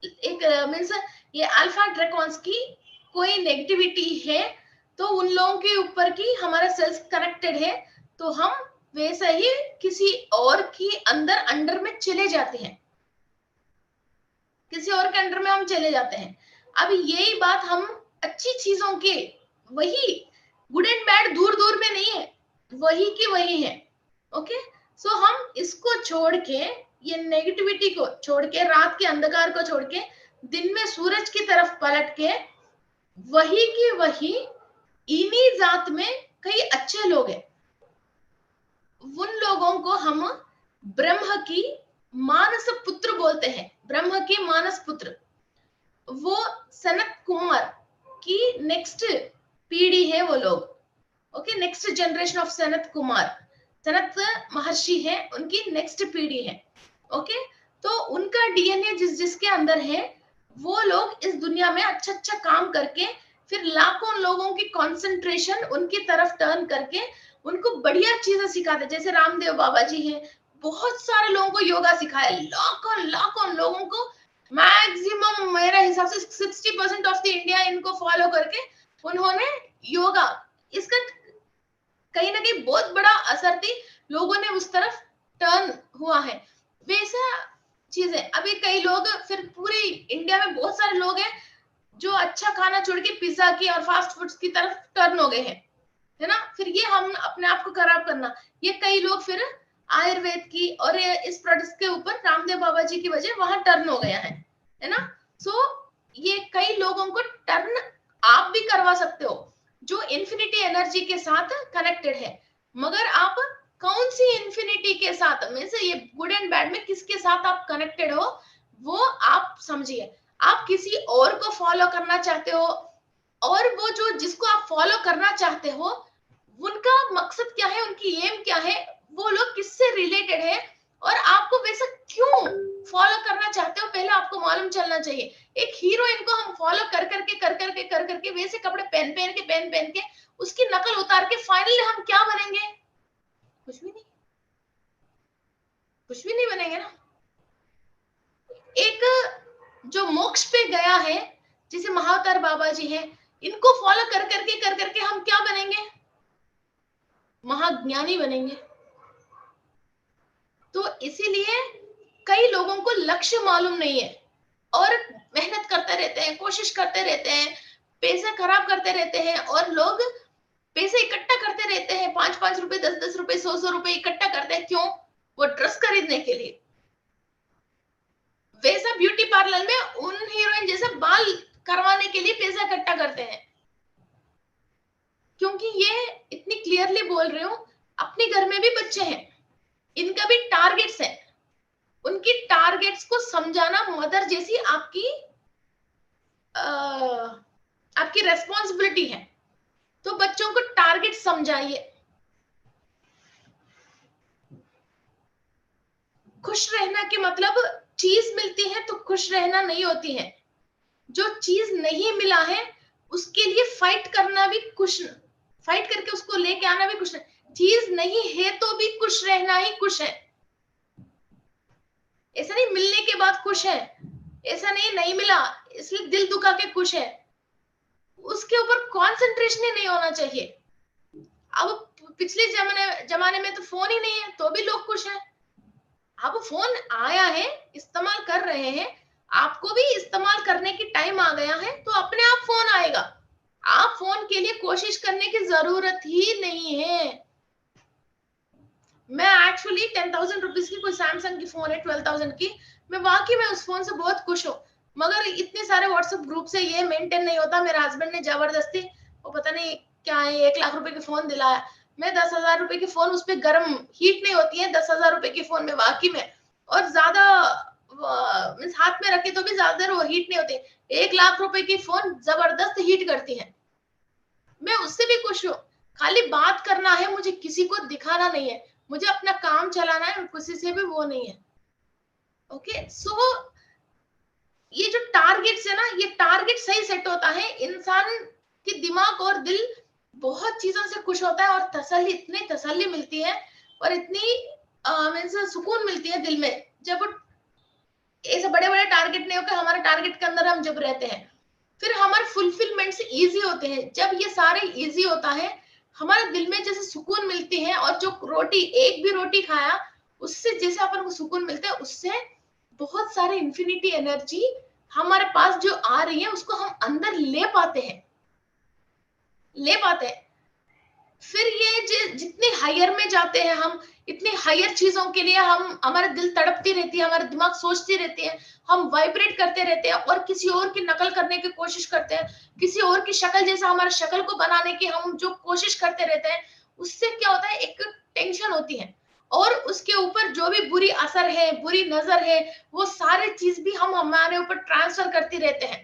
A: एक मीन्स ये अल्फा ड्रैगन्स की कोई नेगेटिविटी है तो उन लोगों के ऊपर की हमारा सेल्स कनेक्टेड है तो हम वैसा ही किसी और की अंडर में चले जाते हैं, किसी और के अंडर में हम चले जाते हैं। अब यही बात हम अच्छी चीजों के, वही गुड एंड बैड दूर दूर में नहीं है, वही की वही है। ओके, सो हम इसको छोड़ के, ये नेगेटिविटी को छोड़ के, रात के अंधकार को छोड़ के दिन में सूरज की तरफ पलट के, वही की वही इन्हीं जात में कई अच्छे लोग हैं, उन लोगों को हम ब्रह्म की मानस पुत्र बोलते हैं, ब्रह्म के मानस पुत्र। वो सनत कुमार की नेक्स्ट पीढ़ी है वो लोग। Okay, next generation of Sanat Kumar, Sanat Maharshi है उनकी नेक्स्ट पीढ़ी है। ओके, तो उनका डीएनए जिसके अंदर है वो लोग इस दुनिया में अच्छा अच्छा काम करके फिर लाखों लोगों की कंसंट्रेशन उनकी तरफ टर्न करके उनको बढ़िया चीजें सिखाते, जैसे रामदेव बाबा जी हैं, बहुत सारे लोगों को योगा सिखाया, लाखों लाखों लोगों को, मैक्सिमम मेरे हिसाब से 60% ऑफ द इंडिया इनको फॉलो करके उन्होंने योगा, इसका कहीं ना कहीं बहुत बड़ा असर थी, लोगों ने उस तरफ टर्न हुआ है वैसा चीजें। अभी कई लोग फिर पूरी इंडिया में बहुत सारे लोग हैं जो अच्छा खाना छोड़ के पिज्जा की और फास्ट फूड्स की तरफ टर्न हो गए हैं, है ना। फिर ये हम अपने आप को खराब करना, ये कई लोग फिर आयुर्वेद की और इस प्रोडक्ट्स के ऊपर रामदेव बाबा जी की वजह वहां टर्न हो गया है ना। सो ये कई लोगों को टर्न आप भी करवा सकते हो जो इन्फिनिटी एनर्जी के साथ कनेक्टेड है, मगर आप कौन सी इन्फिनिटी के साथ में से, ये गुड एंड बैड में किसके साथ आप कनेक्टेड हो वो आप समझिए। आप किसी और को फॉलो करना चाहते हो और वो जो जिसको आप फॉलो करना चाहते हो उनका मकसद क्या है, उनकी एम क्या है, वो लोग किससे रिलेटेड है और आपको वैसा क्यों फॉलो करना चाहते हो, पहले आपको मालूम चलना चाहिए। एक हीरोइन को हम फॉलो कर करके वैसे कपड़े पहन के उसकी नकल उतार के फाइनली हम क्या बनेंगे, कुछ भी नहीं, कुछ भी नहीं बनेंगे ना। एक जो मोक्ष पे गया है जैसे महाअवतार बाबा जी हैं, इनको फॉलो कर करके हम क्या बनेंगे, महाज्ञानी बनेंगे। तो इसीलिए कई लोगों को लक्ष्य मालूम नहीं है और मेहनत करते रहते हैं, कोशिश करते रहते हैं, पैसे खराब करते रहते हैं और लोग पैसे इकट्ठा करते रहते हैं, 5-5 रुपए, 10-10 रुपए, 100-100 रुपए इकट्ठा करते हैं, क्यों, वो ड्रेस खरीदने के लिए। वैसा ब्यूटी पार्लर में उन हीरोइन जैसे बाल करवाने के लिए पैसा इकट्ठा करते हैं, क्योंकि ये इतनी क्लियरली बोल रही हूँ, अपने घर में भी बच्चे हैं, इनका भी टारगेट्स है, उनकी टारगेट्स को समझाना मदर जैसी आपकी रेस्पॉन्सिबिलिटी है। तो बच्चों को टारगेट समझाइए। खुश रहना के मतलब चीज मिलती है तो खुश रहना नहीं होती है, जो चीज नहीं मिला है उसके लिए फाइट करना भी खुश, फाइट करके उसको लेके आना भी खुश है। चीज नहीं है तो भी खुश रहना ही खुश है। ऐसा नहीं मिलने के बाद खुश है, ऐसा नहीं नहीं मिला इसलिए दिल दुखा के खुश है, उसके ऊपर कॉन्सेंट्रेशन ही नहीं होना चाहिए। अब पिछले जमाने में तो फोन ही नहीं है तो भी लोग खुश हैं। अब फोन आया है, इस्तेमाल कर रहे हैं, आपको भी इस्तेमाल करने की टाइम आ गया है तो अपने आप फोन आएगा। आप फोन के लिए कोशिश करने की जरूरत ही नहीं है। मैं एक्चुअली 10,000 रुपीज की कोई सैमसंग की फोन है 12,000 की, मैं वाकई में उस फोन से बहुत खुश हूँ, मगर इतने सारे व्हाट्सएप ग्रुप से ये मेंटेन नहीं होता। मेरे हस्बैंड ने जबरदस्ती वो पता नहीं क्या है 1 लाख रुपए की फोन दिलाया, मैं 10,000 रुपए की फोन, उस पर गर्म हीट नहीं होती है 10,000 रुपए की फोन में वाकई में, और ज्यादा हाथ में रखे तो भी ज्यादा देर वो हीट नहीं होती। 1 लाख रुपए की फोन जबरदस्त हीट करती है, मैं उससे भी खुश हूँ। खाली बात करना है, मुझे किसी को दिखाना नहीं है, मुझे अपना काम चलाना है, किसी से भी वो नहीं है। ओके सो ये जो टारगेट्स है ना, ये टारगेट सही सेट होता है, इंसान की दिमाग और दिल बहुत चीजों से खुश होता है, और तसल्ली, इतनी तसल्ली मिलती है और इतनी सुकून मिलती है दिल में, जब ऐसे बड़े बड़े टारगेट नहीं होकर हमारे टारगेट के अंदर हम जब रहते हैं, फिर हमारे फुलफिलमेंट से इजी होते हैं। जब ये सारे इजी होता है, हमारे दिल में जैसे सुकून मिलती है, और जो रोटी, एक भी रोटी खाया उससे जैसे अपन को सुकून मिलता है, उससे बहुत सारे इंफिनिटी एनर्जी हमारे पास जो आ रही है उसको हम अंदर ले पाते हैं, ले पाते हैं। फिर ये जितने हायर में जाते हैं हम, इतनी हायर चीजों के लिए हम, हमारे दिल तड़पती रहती है, हमारे दिमाग सोचती रहती है, हम वाइब्रेट करते रहते हैं और किसी और की नकल करने की कोशिश करते हैं, किसी और की शक्ल जैसा हमारे शक्ल को बनाने की हम जो कोशिश करते रहते हैं, उससे क्या होता है, एक टेंशन होती है, और उसके ऊपर जो भी बुरी असर है, बुरी नजर है, वो सारे चीज भी हम हमारे ऊपर ट्रांसफर करते रहते हैं।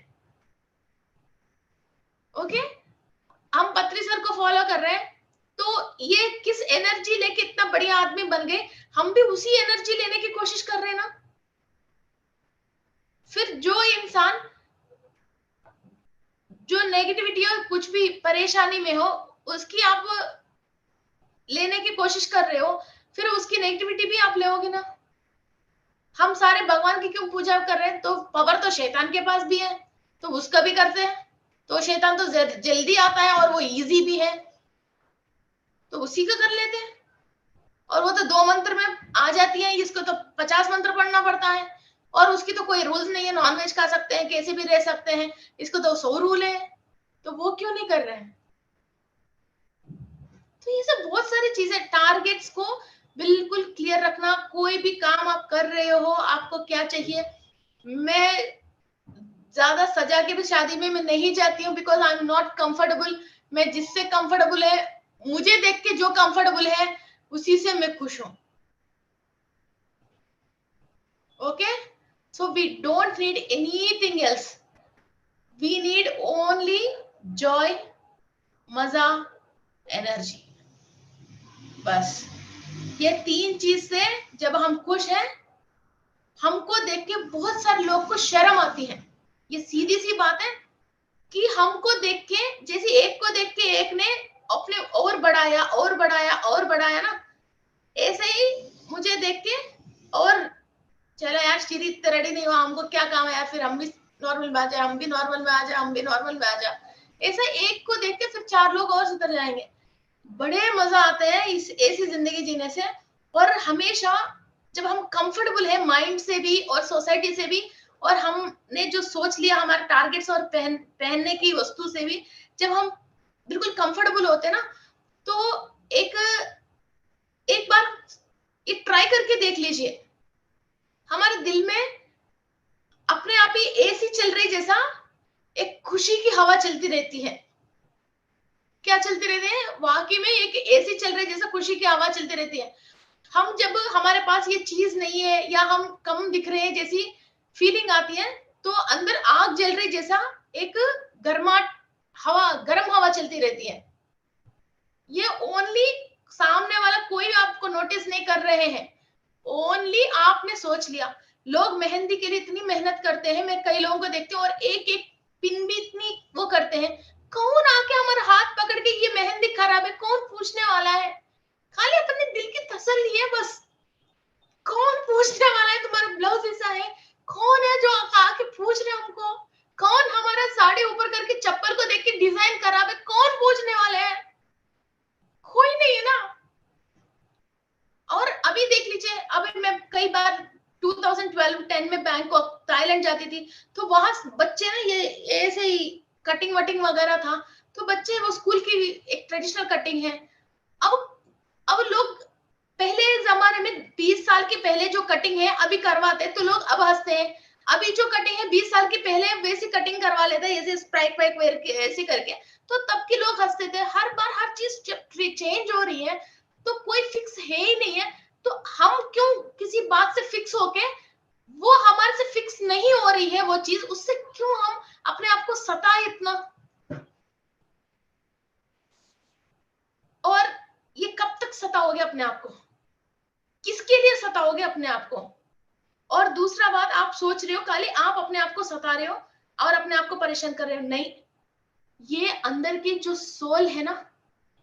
A: ओके, हम पत्री सर को फॉलो कर रहे हैं, तो ये किस एनर्जी लेके इतना बढ़िया आदमी बन गए, हम भी उसी एनर्जी लेने की कोशिश कर रहे हैं ना। फिर जो इंसान जो नेगेटिविटी और कुछ भी परेशानी में हो, उसकी आप लेने की कोशिश कर रहे हो, फिर उसकी नेगेटिविटी भी आप लेोगे ना। हम सारे भगवान की क्यों पूजा कर रहे हैं, तो पावर तो शैतान के पास भी है, तो उसका भी करते हैं, तो शैतान तो जल्दी आता है और वो इजी भी है, तो उसी का कर लेते हैं। और वो तो 2 मंत्र में आ जाती है, इसको तो 50 मंत्र पढ़ना पड़ता है, और उसकी तो कोई रूल्स नहीं है, नॉनवेज खा सकते हैं, कैसे भी रह सकते हैं, इसको तो 100 रूल है, तो वो क्यों नहीं कर रहे हैं। तो ये सब बहुत सारी चीजें, टारगेट्स को बिल्कुल क्लियर रखना, कोई भी काम आप कर रहे हो, आपको क्या चाहिए। मैं ज्यादा सजा के भी शादी में मैं नहीं जाती हूँ, because I am not comfortable. मैं जिससे कंफर्टेबल है, मुझे देख के जो कंफर्टेबल है उसी से मैं खुश हूं। Okay, so we don't need anything else, we need only joy, मजा, एनर्जी, बस ये 3 चीज से जब हम खुश हैं, हमको देख के बहुत सारे लोग को शर्म आती है। ये सीधी सी बात है कि हमको देख के, जैसे एक को देख के एक ने अपने और बढ़ाया और बढ़ाया और बढ़ाया ना, ऐसे ही मुझे देख के, और चलो यार श्री इतने रेडी नहीं हुआ, हमको क्या काम है यार, फिर हम भी नॉर्मल में आ जाए, हम भी नॉर्मल में आ जाए, हम भी नॉर्मल में आ जाए, ऐसा एक को देख के फिर 4 लोग और सुधर जाएंगे। बड़े मजा आते हैं इस ऐसी जिंदगी जीने से। और हमेशा जब हम कंफर्टेबल है माइंड से भी और सोसाइटी से भी, और हमने जो सोच लिया हमारे टारगेट्स और पहनने की वस्तु से भी, जब हम बिल्कुल कंफर्टेबल होते हैं ना, तो एक बार ये ट्राई करके देख लीजिए, हमारे दिल में अपने आप ही एसी चल रही जैसा एक खुशी की हवा चलती रहती है। क्या चलती रहती है, वाकई में एक एसी चल रही जैसा खुशी की हवा चलती रहती है। हम जब हमारे पास ये चीज नहीं है, या हम कम दिख रहे हैं जैसी फीलिंग आती है, तो अंदर आग जल रही जैसा एक गर्माट हवा, गर्म हवा चलती रहती है। ये ओनली सामने वाला कोई आपको नोटिस नहीं कर रहे हैं, ओनली आपने सोच लिया। लोग मेहंदी के लिए इतनी मेहनत करते हैं, मैं कई लोगों को देखती हूँ, और एक एक पिन भी इतनी वो करते हैं। कौन आके हमारा हाथ पकड़ के ये मेहंदी खराब है, कौन पूछने वाला है? खाली अपने दिल की तसल्ली है बस। कौन पूछने वाला है तुम्हारा ब्लाउज ऐसा है? कौन है जो आके पूछ रहे हमको? कौन हमारा साड़ी ऊपर करके चप्पल को देख के डिजाइन खराब है, कौन पूछने वाले हैं? कोई नहीं है ना। और अभी देख लीजिए, अभी मैं कई बार 2012-10 में बैंकॉक थाईलैंड जाती थी, तो वहां बच्चे ना ये ऐसे ही कटिंग वटिंग वगैरह था, तो बच्चे वो स्कूल की एक ट्रेडिशनल कटिंग है। अब लोग पहले जमाने में 20 साल के पहले जो कटिंग है अभी करवाते, तो लोग अब हंसते हैं। अभी जो कटिंग है 20 साल के पहले वैसी कटिंग करवा लेते हैं, ऐसे स्प्राइक वाइक वेयर के ऐसे करके, तो तब के लोग हंसते थे। हर बार हर चीज चेंज हो रही है, तो कोई फिक्स है ही नहीं है। तो हम क्यों किसी बात से फिक्स होके, वो हमारे से फिक्स नहीं हो रही है वो चीज, उससे क्यों हम अपने आप को सताए इतना? और ये कब तक सताओगे अपने आप को? किसके लिए सताओगे अपने आप को? और दूसरा बात, आप सोच रहे हो खाली आप अपने आप को सता रहे हो और अपने आप को परेशान कर रहे हो, नहीं। ये अंदर की जो सोल है ना,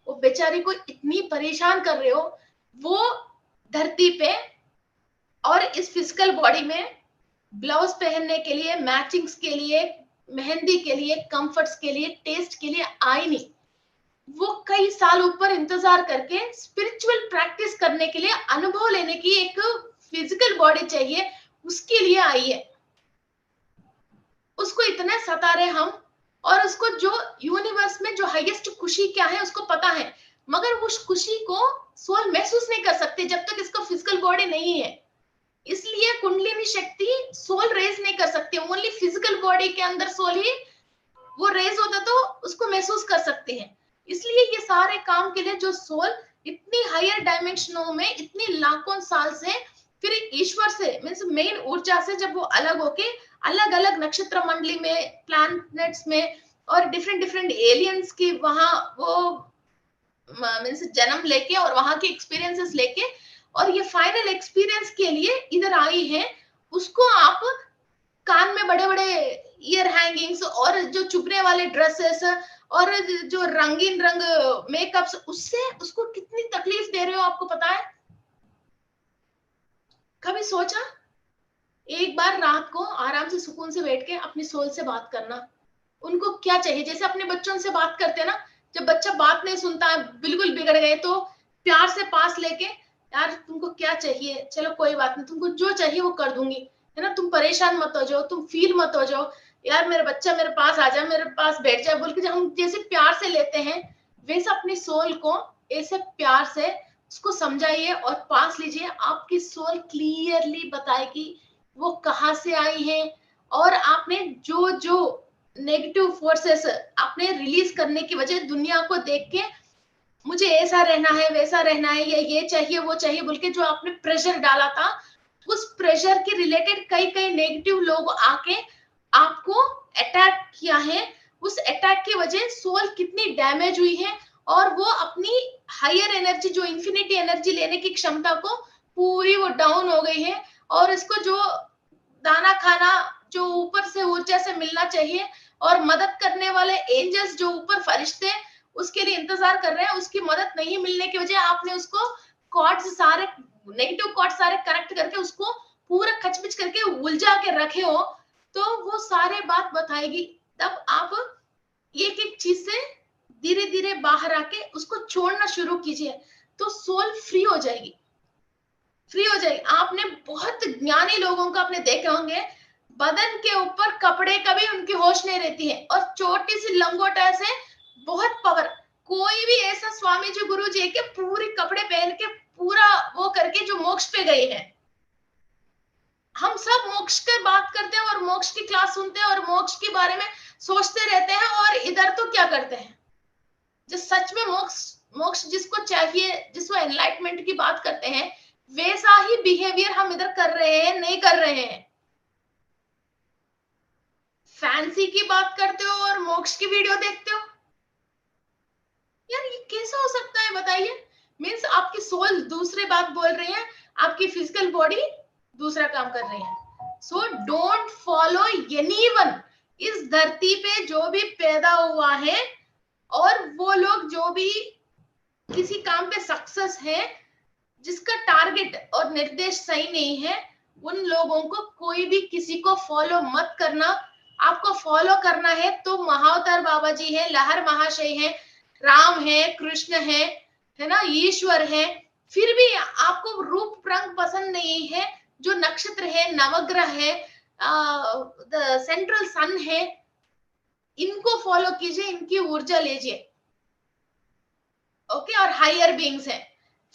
A: वो बेचारी को इतनी परेशान कर रहे हो। वो धरती पे और इस फिजिकल बॉडी में ब्लाउज पहनने के लिए, मैचिंग्स के लिए, मेहंदी के लिए, कंफर्ट्स के लिए, टेस्ट के लिए आई नहीं। वो कई साल ऊपर इंतजार करके स्पिरिचुअल प्रैक्टिस करने के लिए, अनुभव लेने की एक फिजिकल बॉडी चाहिए, उसके लिए आई है। उसको इतने सता रहे हम, और उसको जो यूनिवर्स में जो हाईएस्ट खुशी क्या है उसको पता है, मगर उस खुशी को सोल महसूस नहीं कर सकते जब तक इसको फिजिकल बॉडी नहीं है। इसलिए कुंडलिनी शक्ति सोल रेज नहीं कर सकती, ओनली फिजिकल बॉडी के अंदर सोल ही वो रेज होता तो उसको महसूस कर सकते हैं। इसलिए ये सारे काम के लिए जो सोल इतनी हायर डायमेंशनों में इतनी लाखों साल से, फिर ईश्वर से मीन्स मेन ऊर्जा से जब वो अलग होके अलग अलग नक्षत्र मंडली में, प्लैनेट्स में, और डिफरेंट डिफरेंट एलियंस की वहां वो मीन्स जन्म लेके और वहां के एक्सपीरियंसेस लेके, और ये फाइनल एक्सपीरियंस के लिए इधर आई है, उसको आप कान में बड़े बड़े ईयर हैंगिंग्स और जो चुभने वाले ड्रेसेस और जो रंगीन रंग मेकअप्स, उससे उसको कितनी तकलीफ दे रहे हो, आपको पता है? कभी सोचा? एक बार रात को आराम से सुकून से बैठ के अपनी सोल से बात करना, उनको क्या चाहिए, जैसे अपने बच्चों से बात करते हैं ना। जब बच्चा बात नहीं सुनता है, बिल्कुल बिगड़ गए, तो प्यार से पास लेके, यार तुमको क्या चाहिए, चलो कोई बात नहीं, तुमको जो चाहिए वो कर दूंगी, है ना, तुम परेशान मत हो जाओ, तुम फील मत हो जाओ, यार मेरा बच्चा मेरे पास आ जाए, मेरे पास बैठ जाए, बोल के हम जैसे प्यार से लेते हैं, वैसे अपनी सोल को ऐसे प्यार से उसको समझाइए और पास लीजिए। आपकी सोल क्लियरली बताएगी वो कहाँ से आई है, और आपने जो जो नेगेटिव फोर्सेस आपने रिलीज करने की वजह दुनिया को देख के, मुझे ऐसा रहना है, वैसा रहना है, या ये चाहिए वो चाहिए बोल के जो आपने प्रेशर डाला था, उस प्रेशर के रिलेटेड कई कई नेगेटिव लोग आके आपको अटैक किया है। उस अटैक की वजह सोल कितनी डैमेज हुई है, और वो अपनी हायर एनर्जी, जो इंफिनिटी एनर्जी लेने की क्षमता को पूरी वो डाउन हो गई है। और इसको जो दाना खाना जो ऊपर से ऊर्जा से मिलना चाहिए, और मदद करने वाले एंजल्स जो ऊपर फरिश्ते उसके लिए इंतजार कर रहे हैं, उसकी मदद नहीं मिलने की वजह आपने उसको कॉर्ड्स सारे, नेगेटिव कॉर्ड सारे करेक्ट करके उसको पूरा खचपिच करके उलझा के रखे हो, तो वो सारे बात बताएगी। तब आप एक एक चीज से धीरे धीरे बाहर आके उसको छोड़ना शुरू कीजिए, तो सोल फ्री हो जाएगी, फ्री हो जाएगी। आपने बहुत ज्ञानी लोगों को आपने देखे होंगे, बदन के ऊपर कपड़े का भी उनकी होश नहीं रहती है, और छोटी सी लंगोटा से बहुत पावर। कोई भी ऐसा स्वामी जी गुरु जी के पूरे कपड़े पहन के पूरा वो करके जो मोक्ष पे गए हैं। हम सब मोक्ष की बात करते हैं और मोक्ष की क्लास सुनते हैं और मोक्ष के बारे में सोचते रहते हैं, और इधर तो क्या करते हैं, जो सच में मोक्ष मोक्ष जिसको चाहिए, जिसको एनलाइटमेंट की बात करते हैं, वैसा ही बिहेवियर हम इधर कर रहे हैं, नहीं कर रहे हैं। फैंसी की बात करते हो और मोक्ष की वीडियो देखते हो, यार ये कैसा हो सकता है बताइए? मीन्स आपकी सोल दूसरी बात बोल रही है, आपकी फिजिकल बॉडी दूसरा काम कर रही है। So don't follow anyone. इस धरती पे जो भी पैदा हुआ है और वो लोग जो भी किसी काम पे सक्सेस है, जिसका टारगेट और निर्देश सही नहीं है, उन लोगों को कोई भी किसी को फॉलो मत करना। आपको फॉलो करना है तो महाअवतार बाबा जी है, लहर महाशय है, राम है, कृष्ण है ना, ईश्वर है। फिर भी आपको रूप रंग पसंद नहीं है, जो नक्षत्र है, नवग्रह है, सेंट्रल सन है, इनको फॉलो कीजिए, इनकी ऊर्जा लीजिए। ओके, और हायर बीइंग्स है।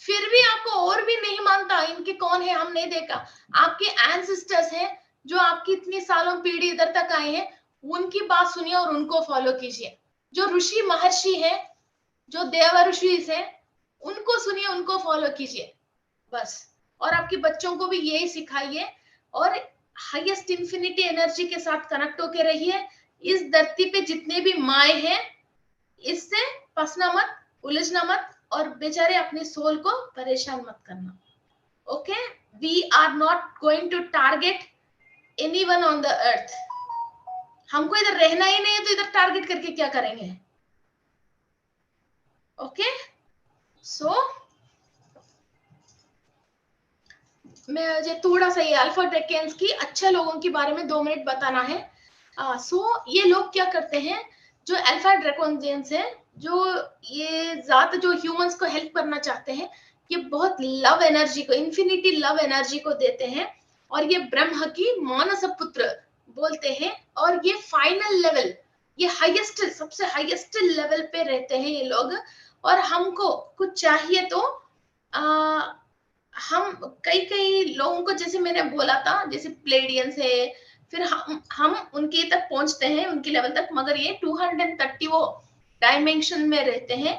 A: फिर भी आपको और भी नहीं मानता, इनके कौन है हम नहीं देखा, आपके एंसेस्टर्स हैं जो आपकी इतनी सालों पीढ़ी इधर तक आए हैं, उनकी बात सुनिए और उनको फॉलो कीजिए। जो ऋषि महर्षि है, जो देव ऋषि है, उनको सुनिए, उनको फॉलो कीजिए बस। और आपके बच्चों को भी यही सिखाइए और हाईएस्ट इंफिनिटी एनर्जी के साथ कनेक्ट होके रहिए। इस धरती पे जितने भी माए हैं, इससे फंसना मत, उलझना मत, और बेचारे अपने सोल को परेशान मत करना। Okay, we are not going to target anyone on the earth. हमको इधर रहना ही नहीं है, तो इधर टारगेट करके क्या करेंगे? ओके, सो मैं मुझे थोड़ा सा ये अल्फा ड्रैकेंस की अच्छे लोगों के बारे में 2 मिनट बताना है। ये लोग क्या करते हैं, जो अल्फा ड्रैकोनियंस है, जो ये जात जो ह्यूमंस को हेल्प करना चाहते हैं, ये बहुत लव एनर्जी को, इन्फिनिटी लव एनर्जी को देते हैं, और ये ब्रह्म की मानस पुत्र बोलते हैं, और ये फाइनल लेवल, ये हाईएस्ट, सबसे हाईएस्ट लेवल पे रहते हैं ये लोग। और हमको कुछ चाहिए तो हम कई लोगों को, जैसे मैंने बोला था, जैसे प्लेडियंस है, फिर हम उनके तक पहुंचते हैं, उनके लेवल तक, मगर ये 230 वो डायमेंशन में रहते हैं।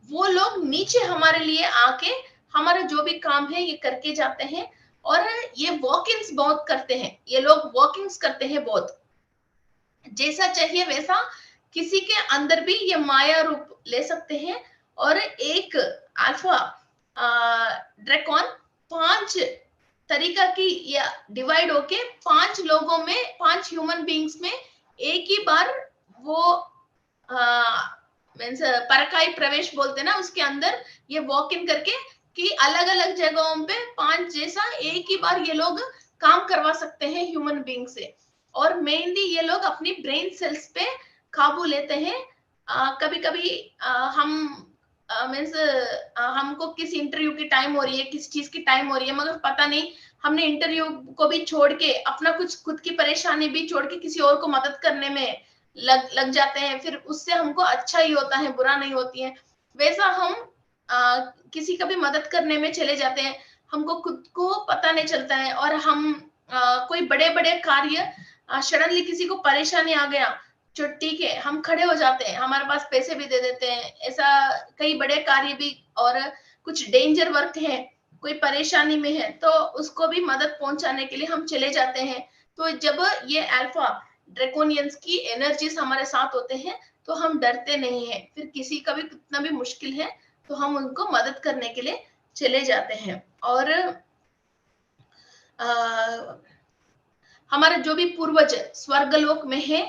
A: वो लोग नीचे हमारे लिए आके हमारा जो भी काम है ये करके जाते हैं, और ये वॉकिंग्स बहुत करते हैं, ये लोग वॉकिंग्स करते हैं बहुत, जैसा चाहिए वैसा किसी के अंदर भी ये माया रूप ले सकते हैं। और एक अल्फा ड्रैकन 5 तरीका की या डिवाइड होके 5 लोगों में, 5 ह्यूमन बीइंग्स में एक ही बार वो मीन्स परकाई प्रवेश बोलते ना, उसके अंदर ये वॉक इन करके कि अलग अलग जगहों पे 5 जैसा एक ही बार ये लोग काम करवा सकते हैं ह्यूमन बीइंग से। और मेनली ये लोग अपनी ब्रेन सेल्स पे काबू लेते हैं। कभी कभी हम मीन्स हमको किस इंटरव्यू की टाइम हो रही है, किस चीज की टाइम हो रही है, मगर पता नहीं, हमने इंटरव्यू को भी छोड़ के, अपना कुछ खुद की परेशानी भी छोड़ के किसी और को मदद करने में लग जाते हैं। फिर उससे हमको अच्छा ही होता है, बुरा नहीं होती है। वैसा हम किसी का भी मदद करने में चले जाते हैं, हमको खुद को पता नहीं चलता है, और हम कोई बड़े बड़े कार्य, सडनली किसी को परेशानी आ गया, जो ठीक है, हम खड़े हो जाते हैं, हमारे पास पैसे भी दे देते हैं। ऐसा कई बड़े कार्य भी, और कुछ डेंजर वर्क है, कोई परेशानी में है, तो उसको भी मदद पहुंचाने के लिए हम चले जाते हैं। तो जब ये अल्फा ड्रैकोनियंस की एनर्जीज हमारे साथ होते हैं, तो हम डरते नहीं है। फिर किसी का भी कितना भी मुश्किल है, तो हम उनको मदद करने के लिए चले जाते हैं। और हमारा जो भी पूर्वज स्वर्गलोक में है,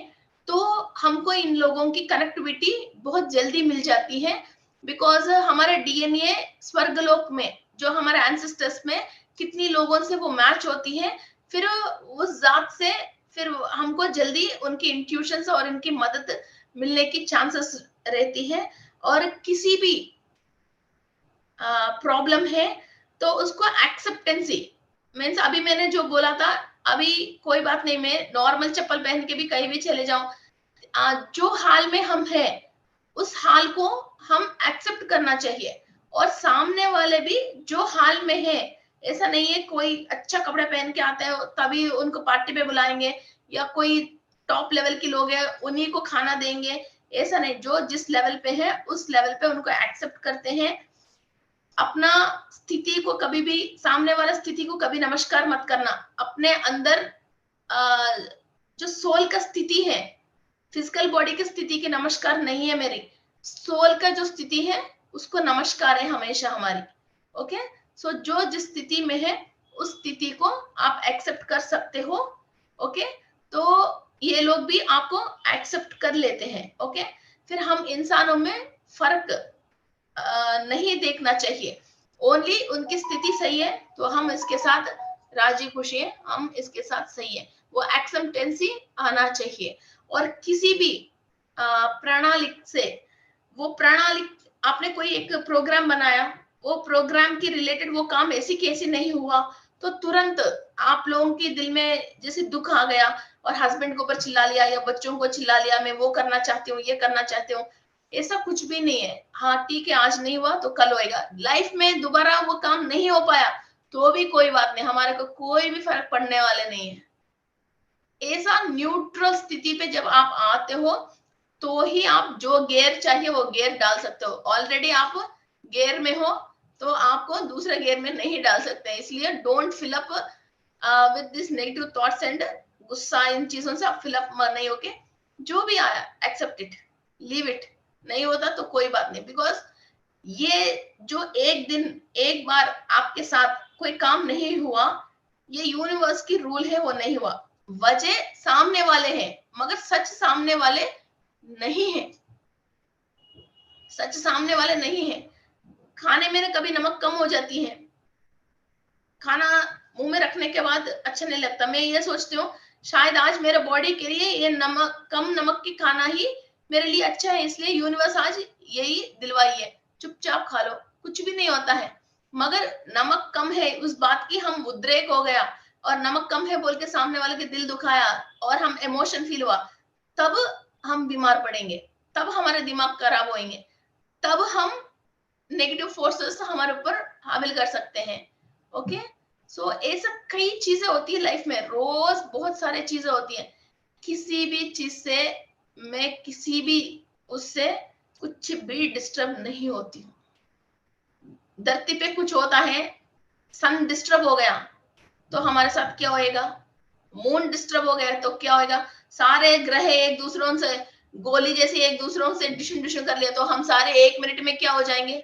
A: तो हमको इन लोगों की कनेक्टिविटी बहुत जल्दी मिल जाती है, बिकॉज हमारा डीएनए स्वर्गलोक में, जो हमारे एंसेस्टर्स में कितनी लोगों से वो मैच होती है, फिर उस जात से फिर हमको जल्दी उनकी इंट्यूशंस और इनकी मदद मिलने की चांसेस रहती है। और किसी भी प्रॉब्लम है तो उसको एक्सेप्टेंसी मीन्स, अभी मैंने जो बोला था, अभी कोई बात नहीं, मैं नॉर्मल चप्पल पहन के भी कहीं भी चले जाऊं, जो हाल में हम है उस हाल को हम एक्सेप्ट करना चाहिए। और सामने वाले भी जो हाल में है, ऐसा नहीं है कोई अच्छा कपड़ा पहन के आता है तभी उनको पार्टी पे बुलाएंगे, या कोई टॉप लेवल के लोग हैं उन्हीं को खाना देंगे, ऐसा नहीं। जो जिस लेवल पे है उस लेवल पे उनको एक्सेप्ट करते हैं। अपना स्थिति को कभी भी, सामने वाला स्थिति को कभी नमस्कार मत करना। अपने अंदर जो सोल का स्थिति है, फिजिकल बॉडी की स्थिति की नमस्कार नहीं है मेरी, सोल का जो स्थिति है उसको नमस्कार है हमेशा हमारी। ओके, सो जो जिस स्थिति में है उस स्थिति को आप एक्सेप्ट कर सकते हो। ओके, तो ये लोग भी आपको एक्सेप्ट कर लेते हैं। ओके, फिर हम इंसानों में फर्क नहीं देखना चाहिए। ओनली उनकी स्थिति सही है तो हम इसके साथ राजी खुशी है, हम इसके साथ सही है, वो एक्सेप्टेंसी आना चाहिए। और किसी भी प्रणाली से, वो प्रणाली, आपने कोई एक प्रोग्राम बनाया, वो प्रोग्राम की रिलेटेड वो काम ऐसी कैसी नहीं हुआ तो तुरंत आप लोगों के दिल में जैसे दुख आ गया और हस्बैंड के ऊपर चिल्ला लिया या बच्चों को चिल्ला लिया, मैं वो करना चाहती हूँ, ये करना चाहती हूँ। ऐसा कुछ भी नहीं है। हाँ ठीक है, आज नहीं हुआ तो कल होएगा। लाइफ में दोबारा वो काम नहीं हो पाया तो भी कोई बात नहीं, हमारे को कोई भी फर्क पड़ने वाले नहीं है। ऐसा न्यूट्रल स्थिति पे जब आप आते हो तो ही आप जो गियर चाहिए वो गियर डाल सकते हो। ऑलरेडी आप गियर में हो तो आपको दूसरे गियर में नहीं डाल सकते। इसलिए don't fill up with this negative thoughts and गुस्सा, इन चीजों से आप फिलअप नहीं होके जो भी आया एक्सेप्ट इट, लीव इट। नहीं होता तो कोई बात नहीं, बिकॉज ये जो एक दिन एक बार आपके साथ कोई काम नहीं हुआ, ये यूनिवर्स की रूल है, वो नहीं हुआ। वजह सामने वाले हैं मगर सच सामने वाले नहीं है, सच सामने वाले नहीं है। खाने में कभी नमक कम हो जाती है, खाना मुंह में रखने के बाद अच्छा नहीं लगता। मैं ये सोचती हूँ शायद आज मेरे बॉडी के लिए ये नमक, कम नमक की खाना ही मेरे लिए अच्छा है, इसलिए यूनिवर्स आज यही दिलवाई है, चुपचाप खा लो, कुछ भी नहीं होता है। मगर नमक कम है उस बात की हम उद्रेक हो गया और नमक कम है बोल के सामने वाले के दिल दुखाया और हम इमोशन फील हुआ, तब हम बीमार पड़ेंगे, तब हमारे दिमाग खराब होंगे, तब हम नेगेटिव फोर्सेस हमारे ऊपर हाविल कर सकते हैं। ओके, सो ऐसा कई चीजें होती है लाइफ में, रोज बहुत सारी चीजें होती है। किसी भी चीज से मैं किसी भी उससे कुछ भी डिस्टर्ब नहीं होती हूँ। धरती पे कुछ होता है, सन डिस्टर्ब हो गया तो हमारे साथ क्या होएगा, मून डिस्टर्ब हो गया तो क्या होएगा, सारे ग्रह एक दूसरों से गोली जैसी एक दूसरों से डिशन डिशन कर लिया तो हम सारे 1 मिनट में क्या हो जाएंगे।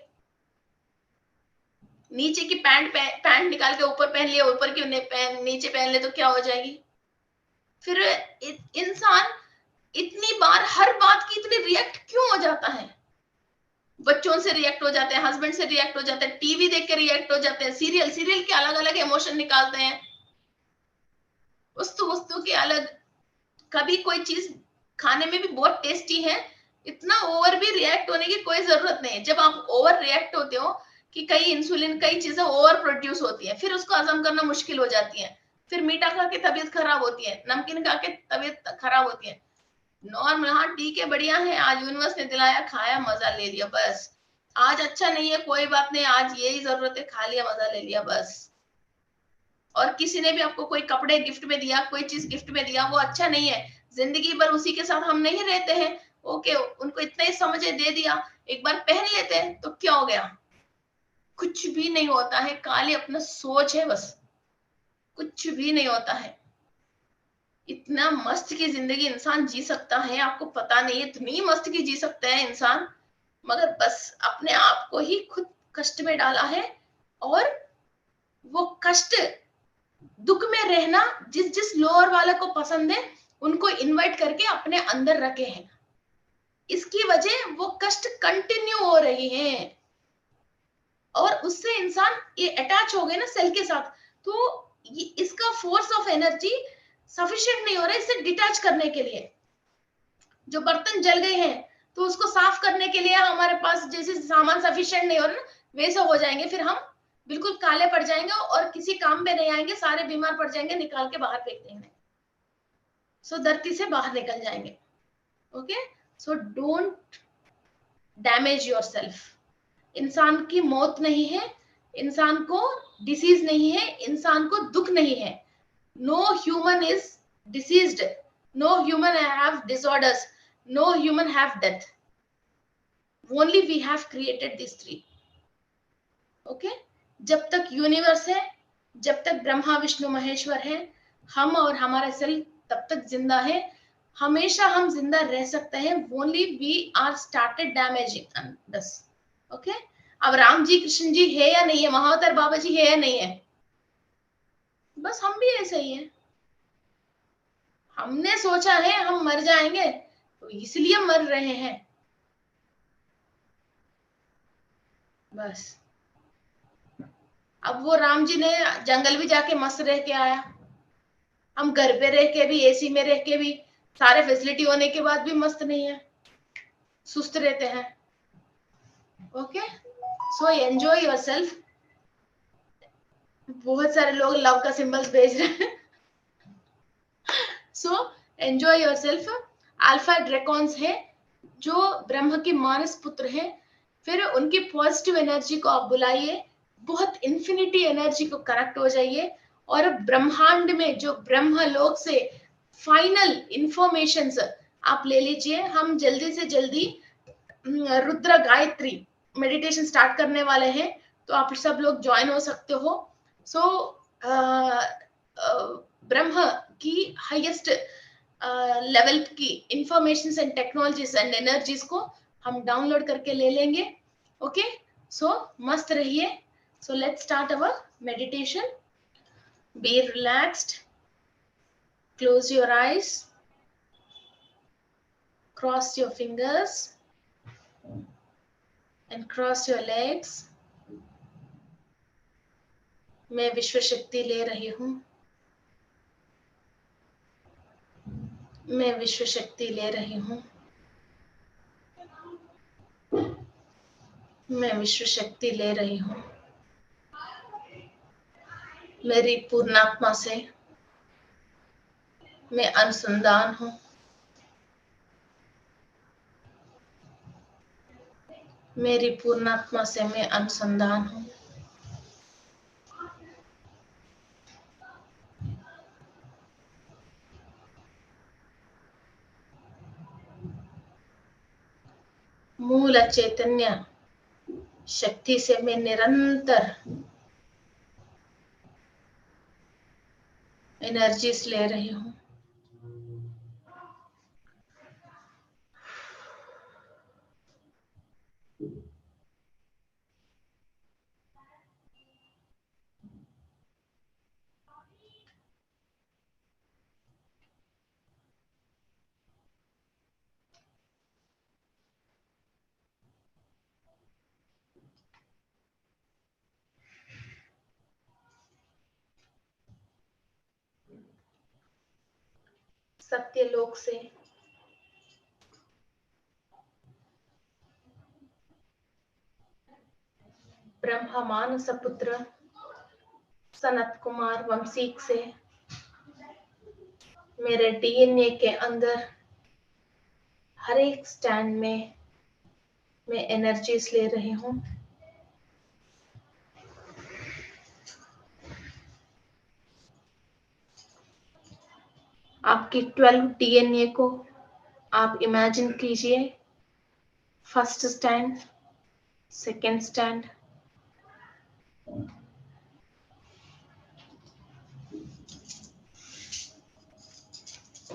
A: नीचे की पैंट निकाल के ऊपर पहन लिया, ऊपर की नीचे पहन ले तो क्या हो जाएगी। फिर इंसान इतनी बार हर बात की इतनी रिएक्ट क्यों हो जाता है। बच्चों से रिएक्ट हो जाते हैं, हस्बैंड से रिएक्ट हो जाते हैं, टीवी देख के रिएक्ट हो जाते हैं, सीरियल के अलग अलग इमोशन निकालते हैं, वस्तु के अलग। कभी कोई चीज खाने में भी बहुत टेस्टी है, इतना ओवर भी रिएक्ट होने की कोई जरूरत नहीं है। जब आप ओवर रिएक्ट होते हो कि कई इंसुलिन कई चीजें ओवर प्रोड्यूस होती है, फिर उसको हजम करना मुश्किल हो जाती है, फिर मीठा खा के तबीयत खराब होती है, नमकीन खा के तबीयत खराब होती है। नॉर्मल, हाँ ठीक है, बढ़िया है, आज यूनिवर्स ने दिलाया, खाया, मजा ले लिया, बस। आज अच्छा नहीं है कोई बात नहीं, आज यही जरूरत है, खा लिया, मजा ले लिया, बस। और किसी ने भी आपको कोई कपड़े गिफ्ट में दिया, कोई चीज गिफ्ट में दिया, वो अच्छा नहीं है, जिंदगी भर उसी के साथ हम नहीं रहते हैं। ओके, उनको इतना ही समझे दे दिया, एक बार पहन लेते हैं तो क्या हो गया, कुछ भी नहीं होता है, खाली अपना सोच है बस, कुछ भी नहीं होता है। इतना मस्त की जिंदगी इंसान जी सकता है, आपको पता नहीं है, इतनी मस्त की जी सकता है इंसान, मगर बस अपने आप को ही खुद कष्ट में डाला है। और वो कष्ट, दुख में रहना जिस जिस लोअर वाले को पसंद है उनको इनवाइट करके अपने अंदर रखे हैं, इसकी वजह वो कष्ट कंटिन्यू हो रही है और उससे इंसान ये अटैच हो गए ना सेल के साथ, तो ये इसका फोर्स ऑफ एनर्जी सफिशिएंट नहीं हो रहा है इससे डिटैच करने के लिए। जो बर्तन जल गए हैं तो उसको साफ करने के लिए हमारे पास जैसे सामान सफिशिएंट नहीं हो रहा ना, वैसे हो जाएंगे, फिर हम बिल्कुल काले पड़ जाएंगे और किसी काम में नहीं आएंगे, सारे बीमार पड़ जाएंगे, निकाल के बाहर फेंक देंगे, सो धरती से बाहर निकल जाएंगे। Okay, so don't damage yourself. इंसान की मौत नहीं है, इंसान को डिसीज नहीं है, इंसान को दुख नहीं है। No human is diseased, no human have disorders, no human have death, only we have created these three. Okay, जब तक यूनिवर्स है, जब तक ब्रह्मा विष्णु महेश्वर है, हम और हमारा सेल तब तक जिंदा है, हमेशा हम जिंदा रह सकते हैं। only we are started damaging us. Okay, अब राम जी कृष्ण जी है या नहीं है, महाअवतार बाबा जी है या नहीं है, बस हम भी ऐसे ही हैं। हमने सोचा है हम मर जाएंगे तो इसलिए मर रहे हैं, बस। अब वो राम जी ने जंगल भी जाके मस्त रह के आया, हम घर पे रह के भी, एसी में रह के भी, सारे फैसिलिटी होने के बाद भी मस्त नहीं है, सुस्त रहते हैं। Okay, so enjoy yourself. बहुत सारे लोग लव का सिंबल्स भेज रहे हैं। So enjoy yourself. अल्फा ड्रैकॉन्स है जो ब्रह्म के मानस पुत्र हैं, फिर उनकी पॉजिटिव एनर्जी को आप बुलाइए, बहुत इंफिनिटी एनर्जी को कनेक्ट हो जाइए, और ब्रह्मांड में जो ब्रह्म लोक से फाइनल इंफॉर्मेशंस आप ले लीजिए। हम जल्दी से जल्दी रुद्र गायत्री मेडिटेशन स्टार्ट करने वाले हैं, तो आप सब लोग ज्वाइन हो सकते हो। सो ब्रह्म की हाईएस्ट लेवल की information and technologies and energies को हम डाउनलोड करके ले लेंगे। ओके, सो मस्त रहिए। So let's start our meditation. B relaxed, close your eyes, cross your fingers and cross your legs। मैं विश्व शक्ति ले रही हूँ, मैं विश्व शक्ति ले रही हूँ, मैं विश्व शक्ति ले रही हूँ। मेरी पूर्णात्मा से मैं अनुसंधान हूँ, मेरी पूर्णात्मा से मैं अनुसंधान हूँ। मूल चैतन्य शक्ति से मैं निरंतर एनर्जीज ले रही हूँ। सत्यलोक से ब्रह्मा मानस पुत्र सनत कुमार वंशीक से मेरे डीएनए के अंदर हर एक स्टैंड में मैं एनर्जीज ले रही हूँ। आपकी 12 डीएनए को आप इमेजिन कीजिए, first stand, second stand,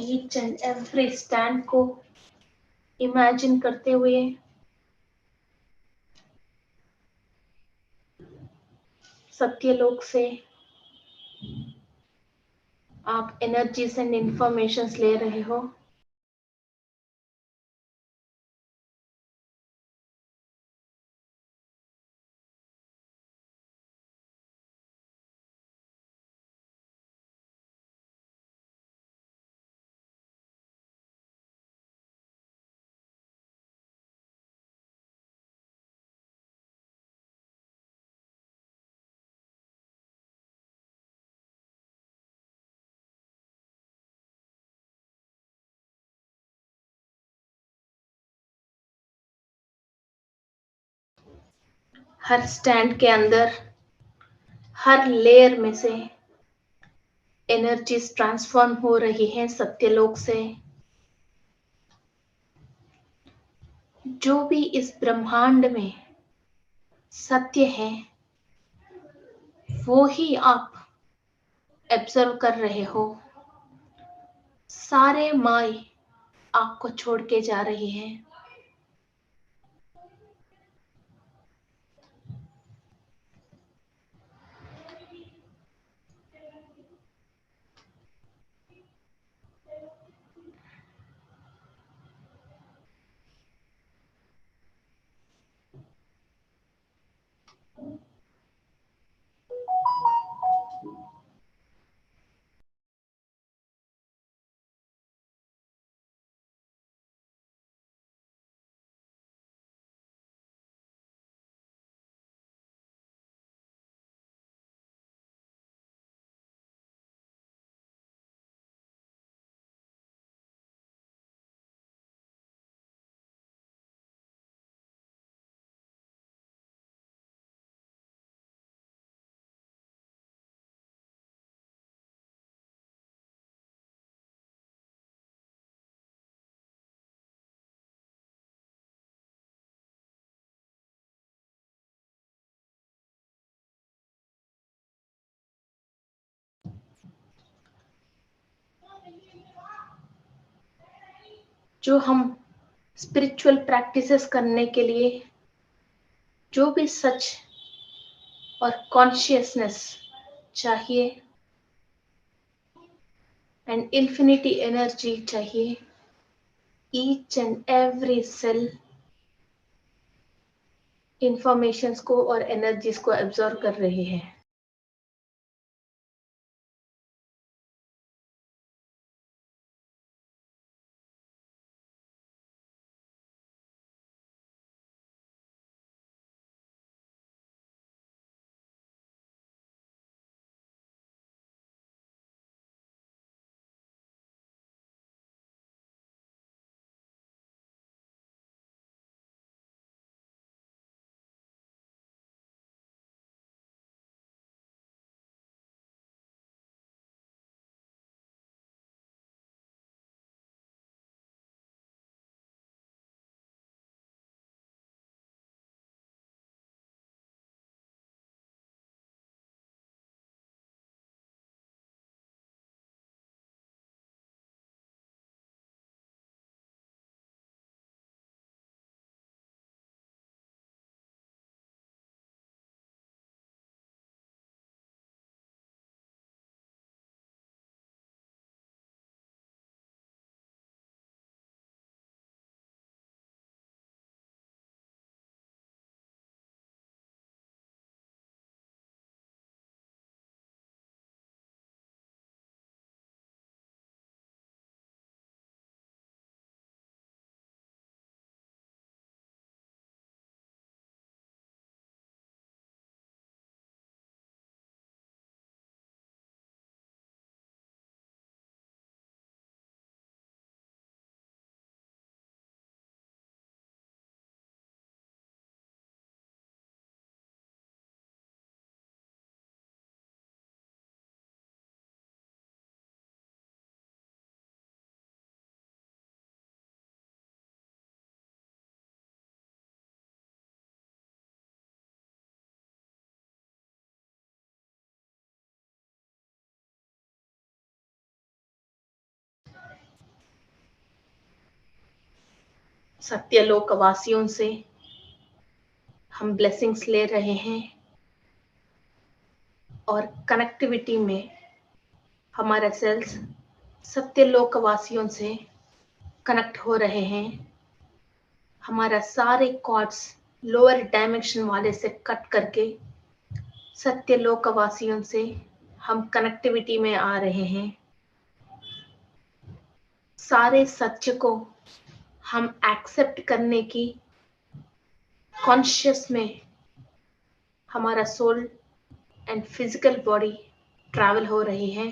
A: each and every stand को इमेजिन करते हुए सत्यलोक से आप एनर्जीज एंड इंफॉर्मेशंस ले रहे हो। हर स्टैंड के अंदर, हर लेयर में से एनर्जीज ट्रांसफॉर्म हो रही है सत्यलोक से। जो भी इस ब्रह्मांड में सत्य है वो ही आप ऑब्जर्व कर रहे हो। सारे माय आपको छोड़ के जा रही है। जो हम स्पिरिचुअल प्रैक्टिसेस करने के लिए जो भी सच और कॉन्शियसनेस चाहिए एंड इन्फिनिटी एनर्जी चाहिए, each and every cell informations को और एनर्जीज को एब्जॉर्ब कर रही है। सत्यलोक वासियों से हम ब्लेसिंग्स ले रहे हैं और कनेक्टिविटी में हमारे सेल्स सत्यलोक वासियों से कनेक्ट हो रहे हैं। हमारा सारे कॉर्ड्स लोअर डायमेंशन वाले से कट करके सत्यलोक वासियों से हम कनेक्टिविटी में आ रहे हैं। सारे सत्य को हम एक्सेप्ट करने की कॉन्शियस में हमारा soul and physical body travel हो रही है।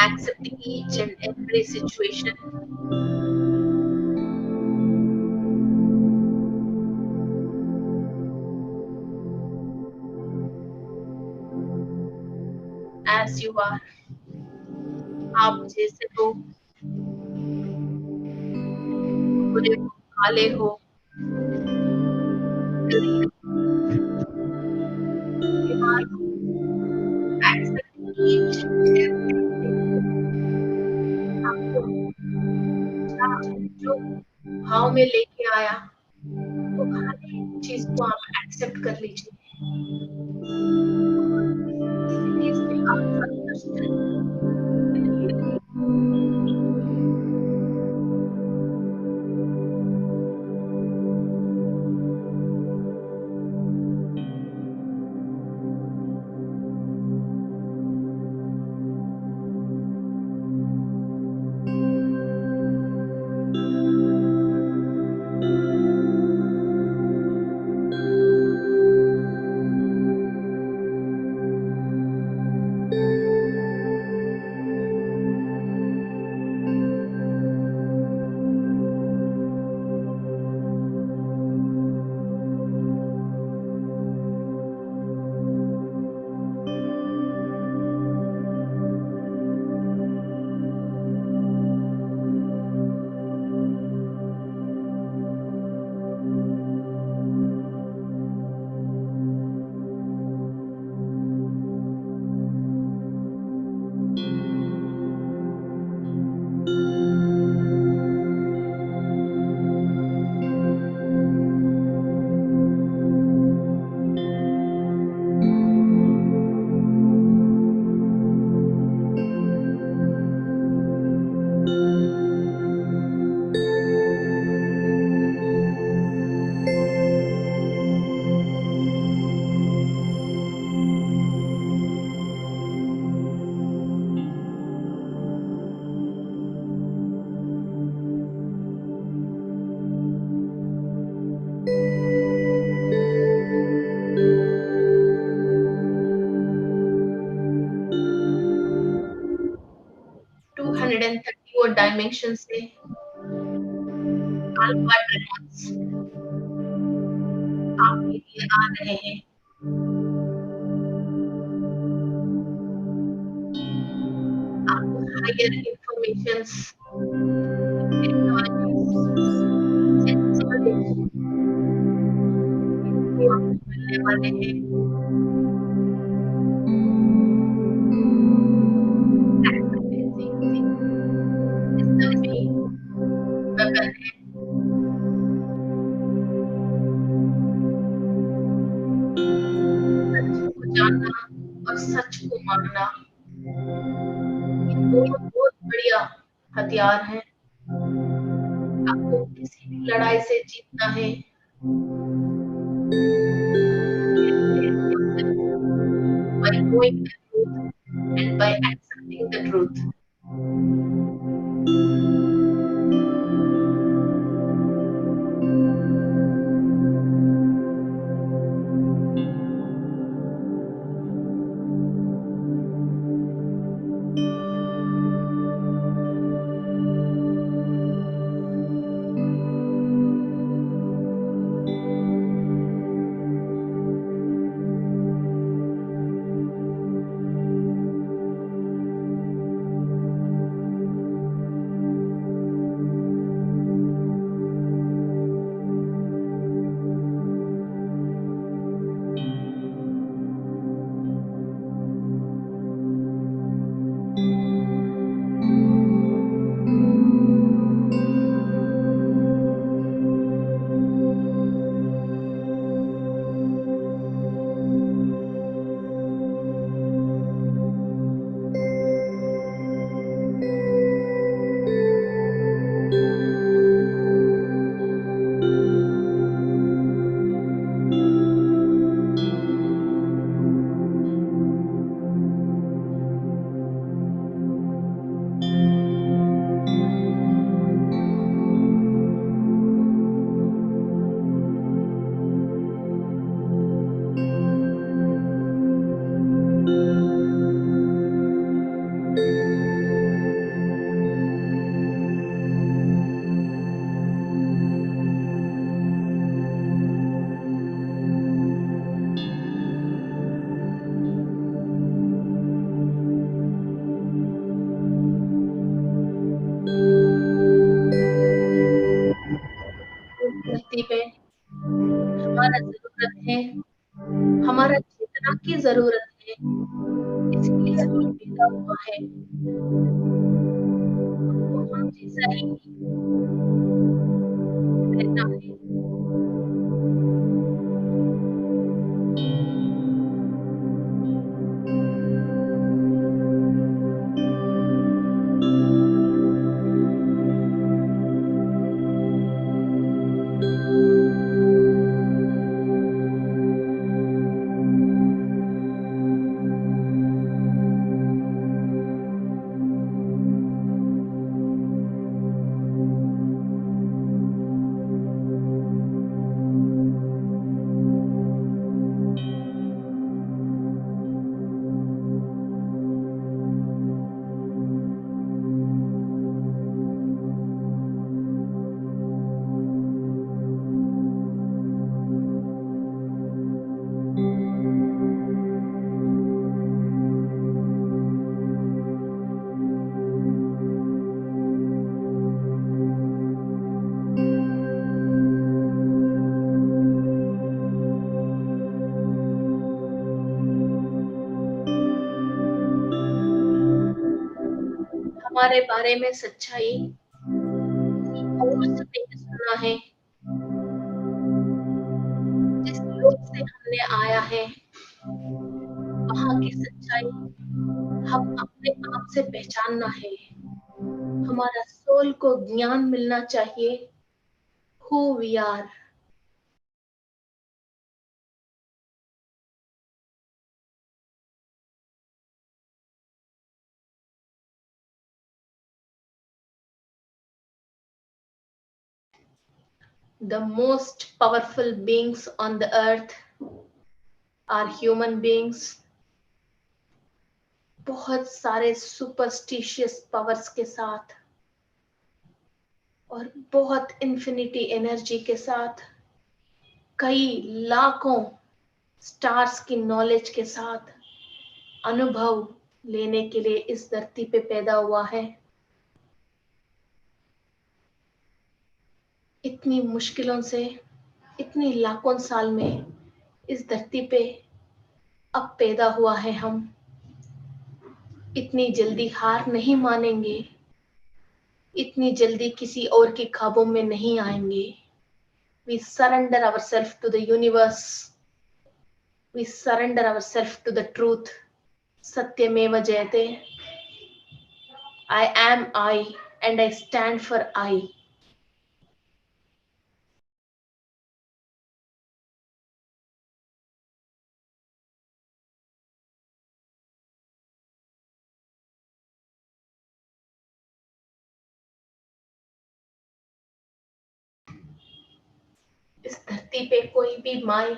A: Accept each and every situation as you are. आप जैसे हो, बुरे हो, काले हो, हमें लेके आया, तो हर एक चीज़ को आप एक्सेप्ट कर लीजिए। इसी से आप संतुष्ट रहिए। टू 134 डायमेंशन से अल्फा ड्रैगन्स आपके लिए आ रहे हैं। आपको हायर इन्फॉर्मेशंस, टेक्नोलॉजीज, सेंसर्स इनको आपको मिलने वाले हैं। फ्रीक्वेंसी सिस्टम भी बदल है। सच को जानना और सच को मानना, ये दोनों बहुत बढ़िया हथियार हैं। आपको किसी भी लड़ाई से जीतना है, by knowing the truth and by accepting the truth. धरती पे हमारा ज़रूरत है, हमारा चेतना की ज़रूरत है, इसलिए हमें भेजा हुआ है। तो हम जैसा ही रहना है। हमारे बारे में सच्चाई और से नहीं सुना है, जिस लोक से हमने आया है, वहाँ की सच्चाई हम अपने आप से पहचानना है। हमारा सोल को ज्ञान मिलना चाहिए, who we are. The most powerful beings on the earth are human beings. बहुत सारे सुपरस्टिशियस पावर्स के साथ और बहुत इन्फिनिटी एनर्जी के साथ, कई लाखों स्टार्स की नॉलेज के साथ अनुभव लेने के लिए इस धरती पे पैदा हुआ है। इतनी मुश्किलों से, इतनी लाखों साल में इस धरती पे अब पैदा हुआ है हम। इतनी जल्दी हार नहीं मानेंगे, इतनी जल्दी किसी और के ख्वाबों में नहीं आएंगे। We surrender ourselves to the universe. We surrender ourselves to the truth. Satyameva Jayate. I am I and I stand for I. इस धरती पे कोई भी माई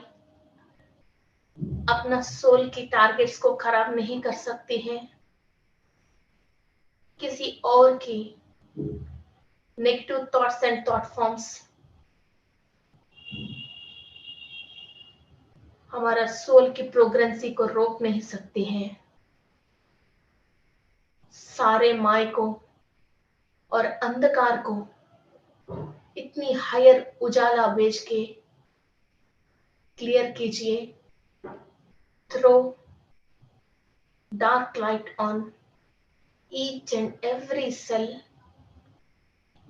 A: अपना सोल की टारगेट्स को खराब नहीं कर सकती है। किसी और की negative thoughts and thought forms हमारा सोल की प्रोग्रेंसी को रोक नहीं सकती हैं। सारे माय को और अंधकार को इतनी हायर उजाला भेज के क्लियर कीजिए। Throw dark light on each and every cell.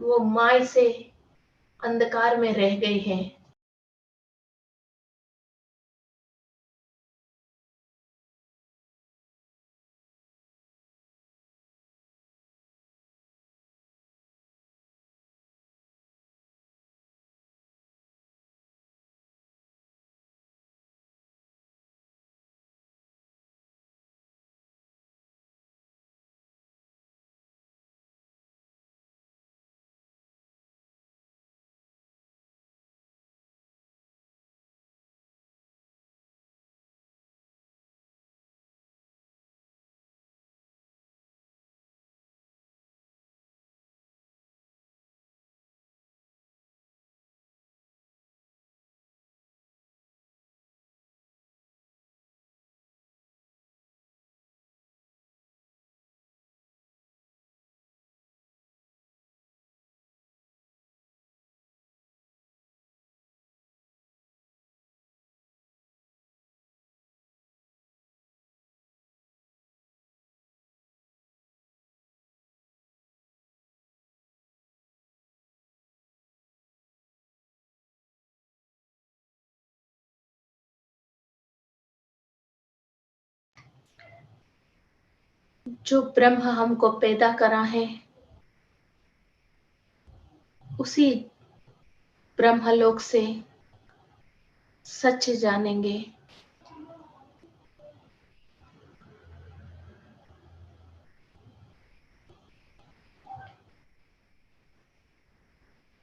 A: वो माय से अंधकार में रह गए हैं। जो ब्रह्म हमको पैदा करा है, उसी ब्रह्मलोक से सच जानेंगे।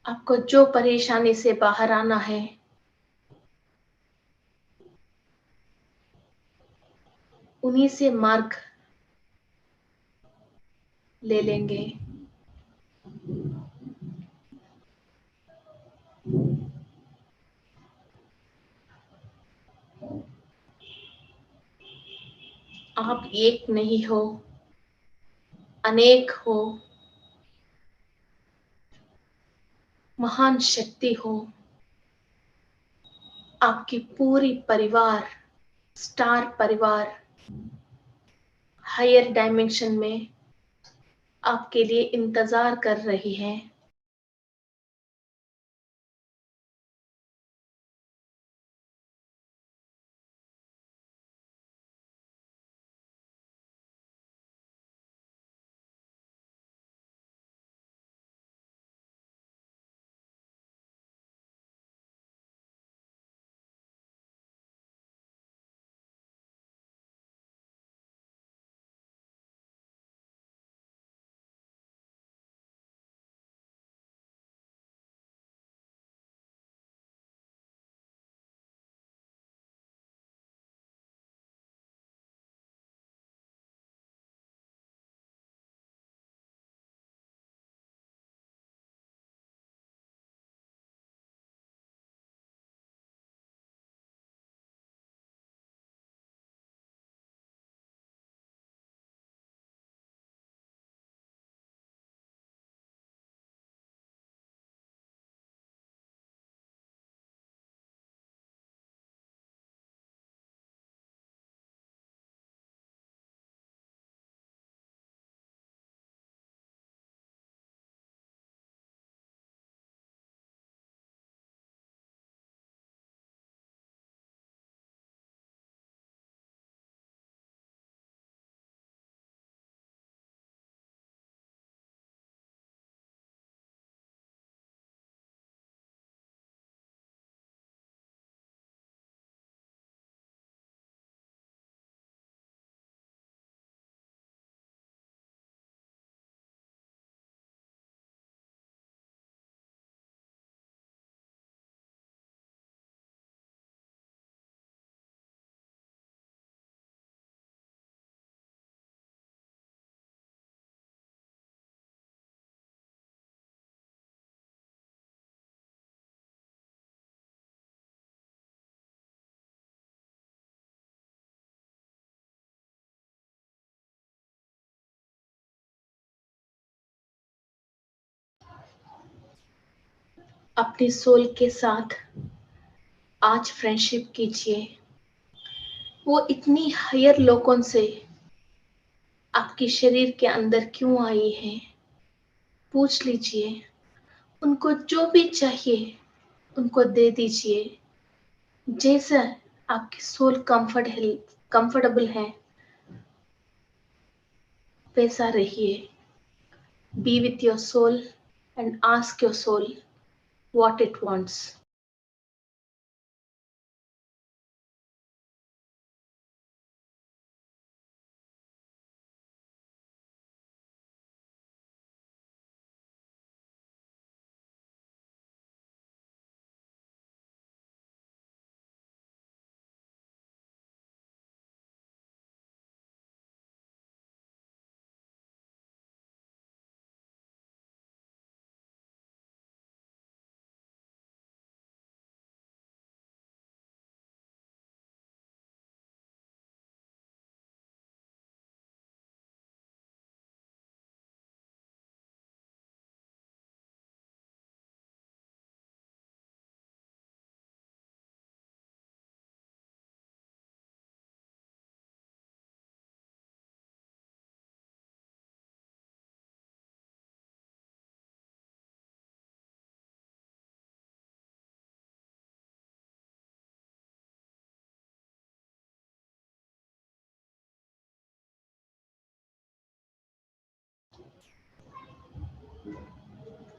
A: आपको जो परेशानी से बाहर आना है, उन्हीं से मार्ग ले लेंगे। आप एक नहीं हो, अनेक हो, महान शक्ति हो। आपकी पूरी परिवार, स्टार परिवार, हायर डायमेंशन में आपके लिए इंतजार कर रही है। अपनी सोल के साथ आज फ्रेंडशिप कीजिए। वो इतनी हायर लोगों से आपके शरीर के अंदर क्यों आई है, पूछ लीजिए। उनको जो भी चाहिए उनको दे दीजिए। जैसा आपकी सोल कंफर्टेबल है, वैसा रहिए। Be with your soul and ask your soul what it wants.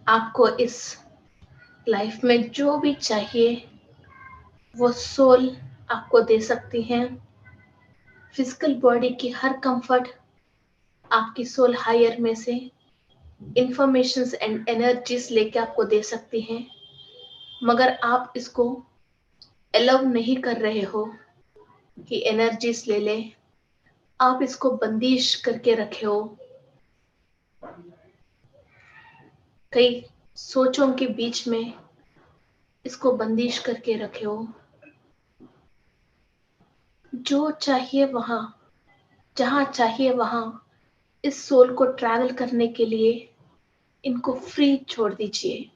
A: आपको इस लाइफ में जो भी चाहिए वो सोल आपको दे सकती है। फिजिकल बॉडी की हर कंफर्ट आपकी सोल हायर में से इंफॉर्मेशंस एंड एनर्जीज लेके आपको दे सकती हैं, मगर आप इसको अलाउ नहीं कर रहे हो कि एनर्जीज ले ले। आप इसको बंदिश करके रखे हो कई सोचों के बीच में, इसको बंदिश करके रखे हो। जो चाहिए वहां, जहां चाहिए वहां इस सोल को ट्रैवल करने के लिए इनको फ्री छोड़ दीजिए।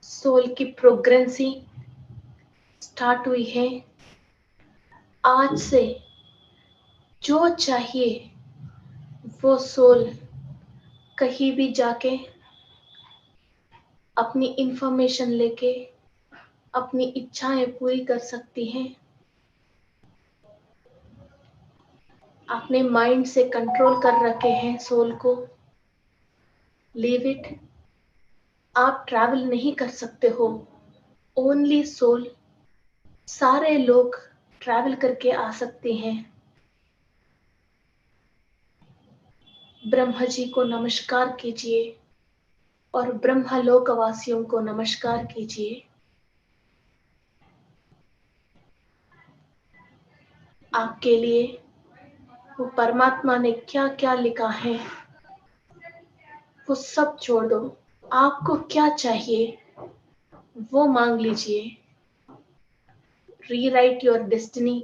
A: सोल की प्रोग्रेंसी स्टार्ट हुई है। आज से जो चाहिए वो सोल कहीं भी जाके अपनी इंफॉर्मेशन लेके अपनी इच्छाएं पूरी कर सकती हैं। आपने माइंड से कंट्रोल कर रखे हैं सोल को, लीव इट। आप ट्रैवल नहीं कर सकते हो, ओनली सोल। सारे लोग ट्रैवल करके आ सकते हैं। ब्रह्मा जी को नमस्कार कीजिए और ब्रह्मलोक वासियों को नमस्कार कीजिए। आपके लिए वो परमात्मा ने क्या क्या लिखा है वो सब छोड़ दो। आपको क्या चाहिए वो मांग लीजिए। Rewrite your destiny.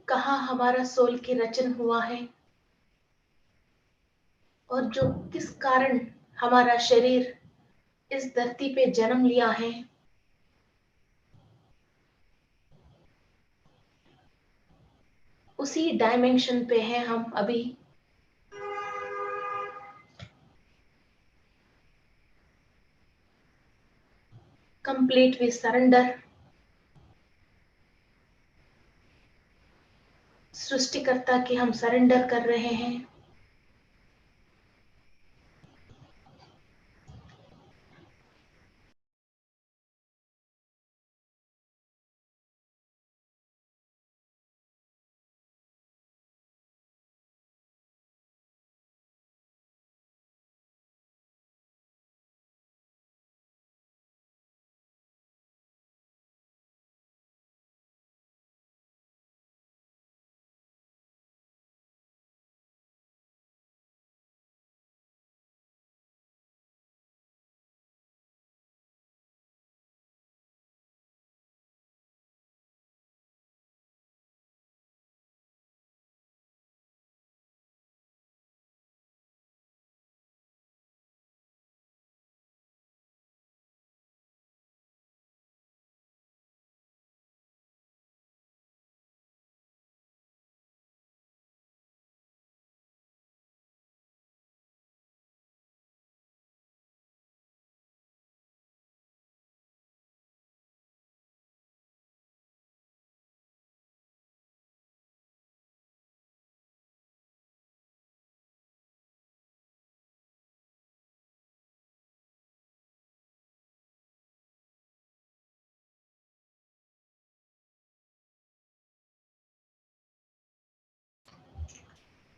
A: कहाँ हमारा सोल की रचन हुआ है और जो किस कारण हमारा शरीर इस धरती पे जन्म लिया है, उसी डायमेंशन पे हैं हम अभी। Completely surrender. सृष्टिकर्ता की हम सरेंडर कर रहे हैं।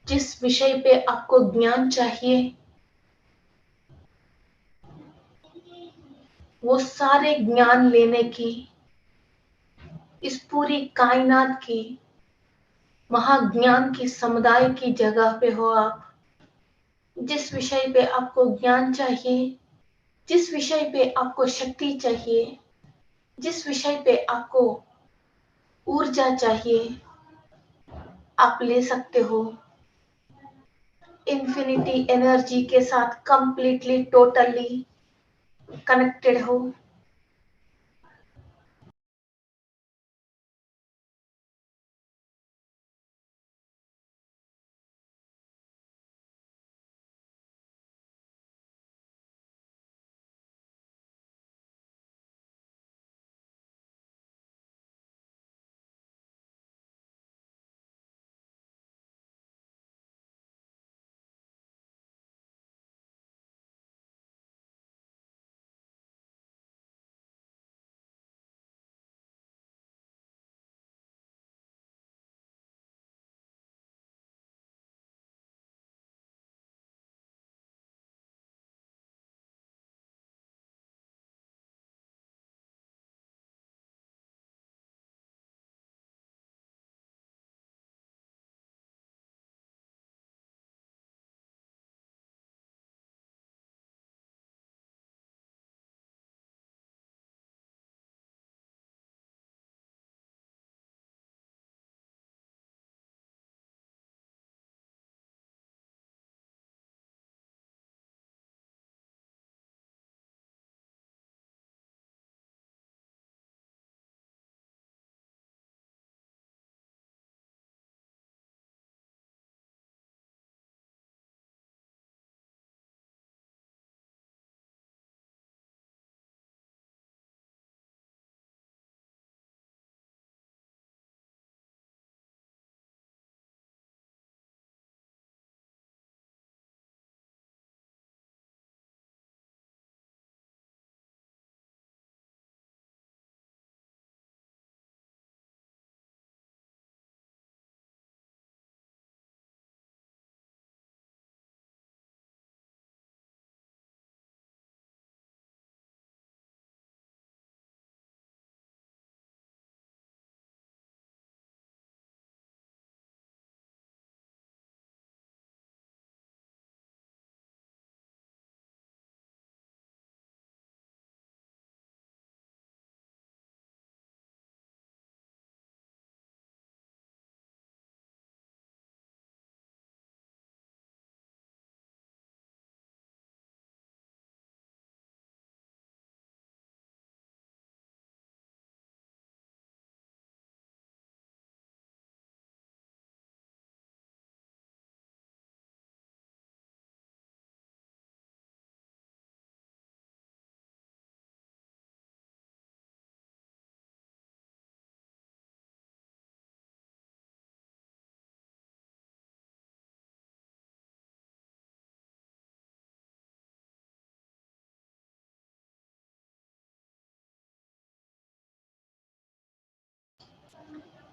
A: जिस विषय पे आपको ज्ञान चाहिए, वो सारे ज्ञान लेने की, इस पूरी कायनात की, महाज्ञान की समुदाय की जगह पे हो आप। जिस विषय पे आपको ज्ञान चाहिए, जिस विषय पे आपको शक्ति चाहिए, जिस विषय पे आपको ऊर्जा चाहिए, आप ले सकते हो। इन्फिनिटी एनर्जी के साथ कंप्लीटली टोटली कनेक्टेड हो।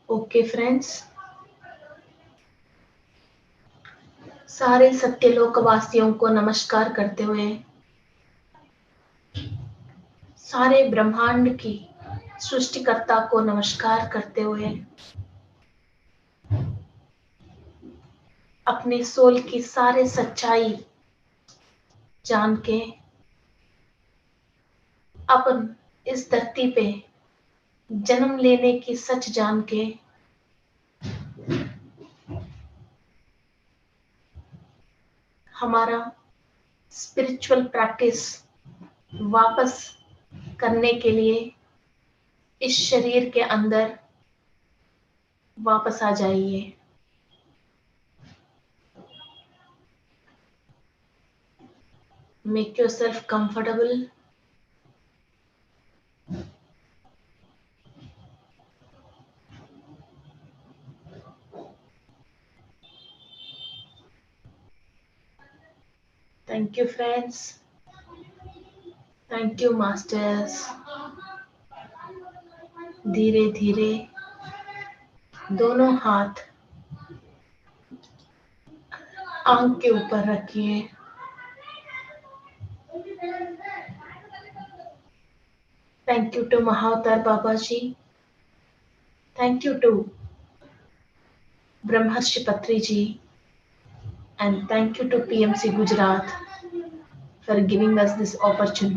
A: ओके फ्रेंड्स, सारे सत्यलोक वासियों को नमस्कार करते हुए, सारे ब्रह्मांड की सृष्टिकर्ता को नमस्कार करते हुए, अपने सोल की सारे सच्चाई जान के, अपन इस धरती पे जन्म लेने की सच जान के, हमारा स्पिरिचुअल प्रैक्टिस वापस करने के लिए इस शरीर के अंदर वापस आ जाइए। Make yourself comfortable. Thank you, friends. Thank you, masters. धीरे धीरे दोनों हाथ आंख के ऊपर रखिए। Thank you to Mahavatar Babaji. Thank you to Brahmarshi Patri ji. And thank you to PMC Gujarat for giving us this opportunity.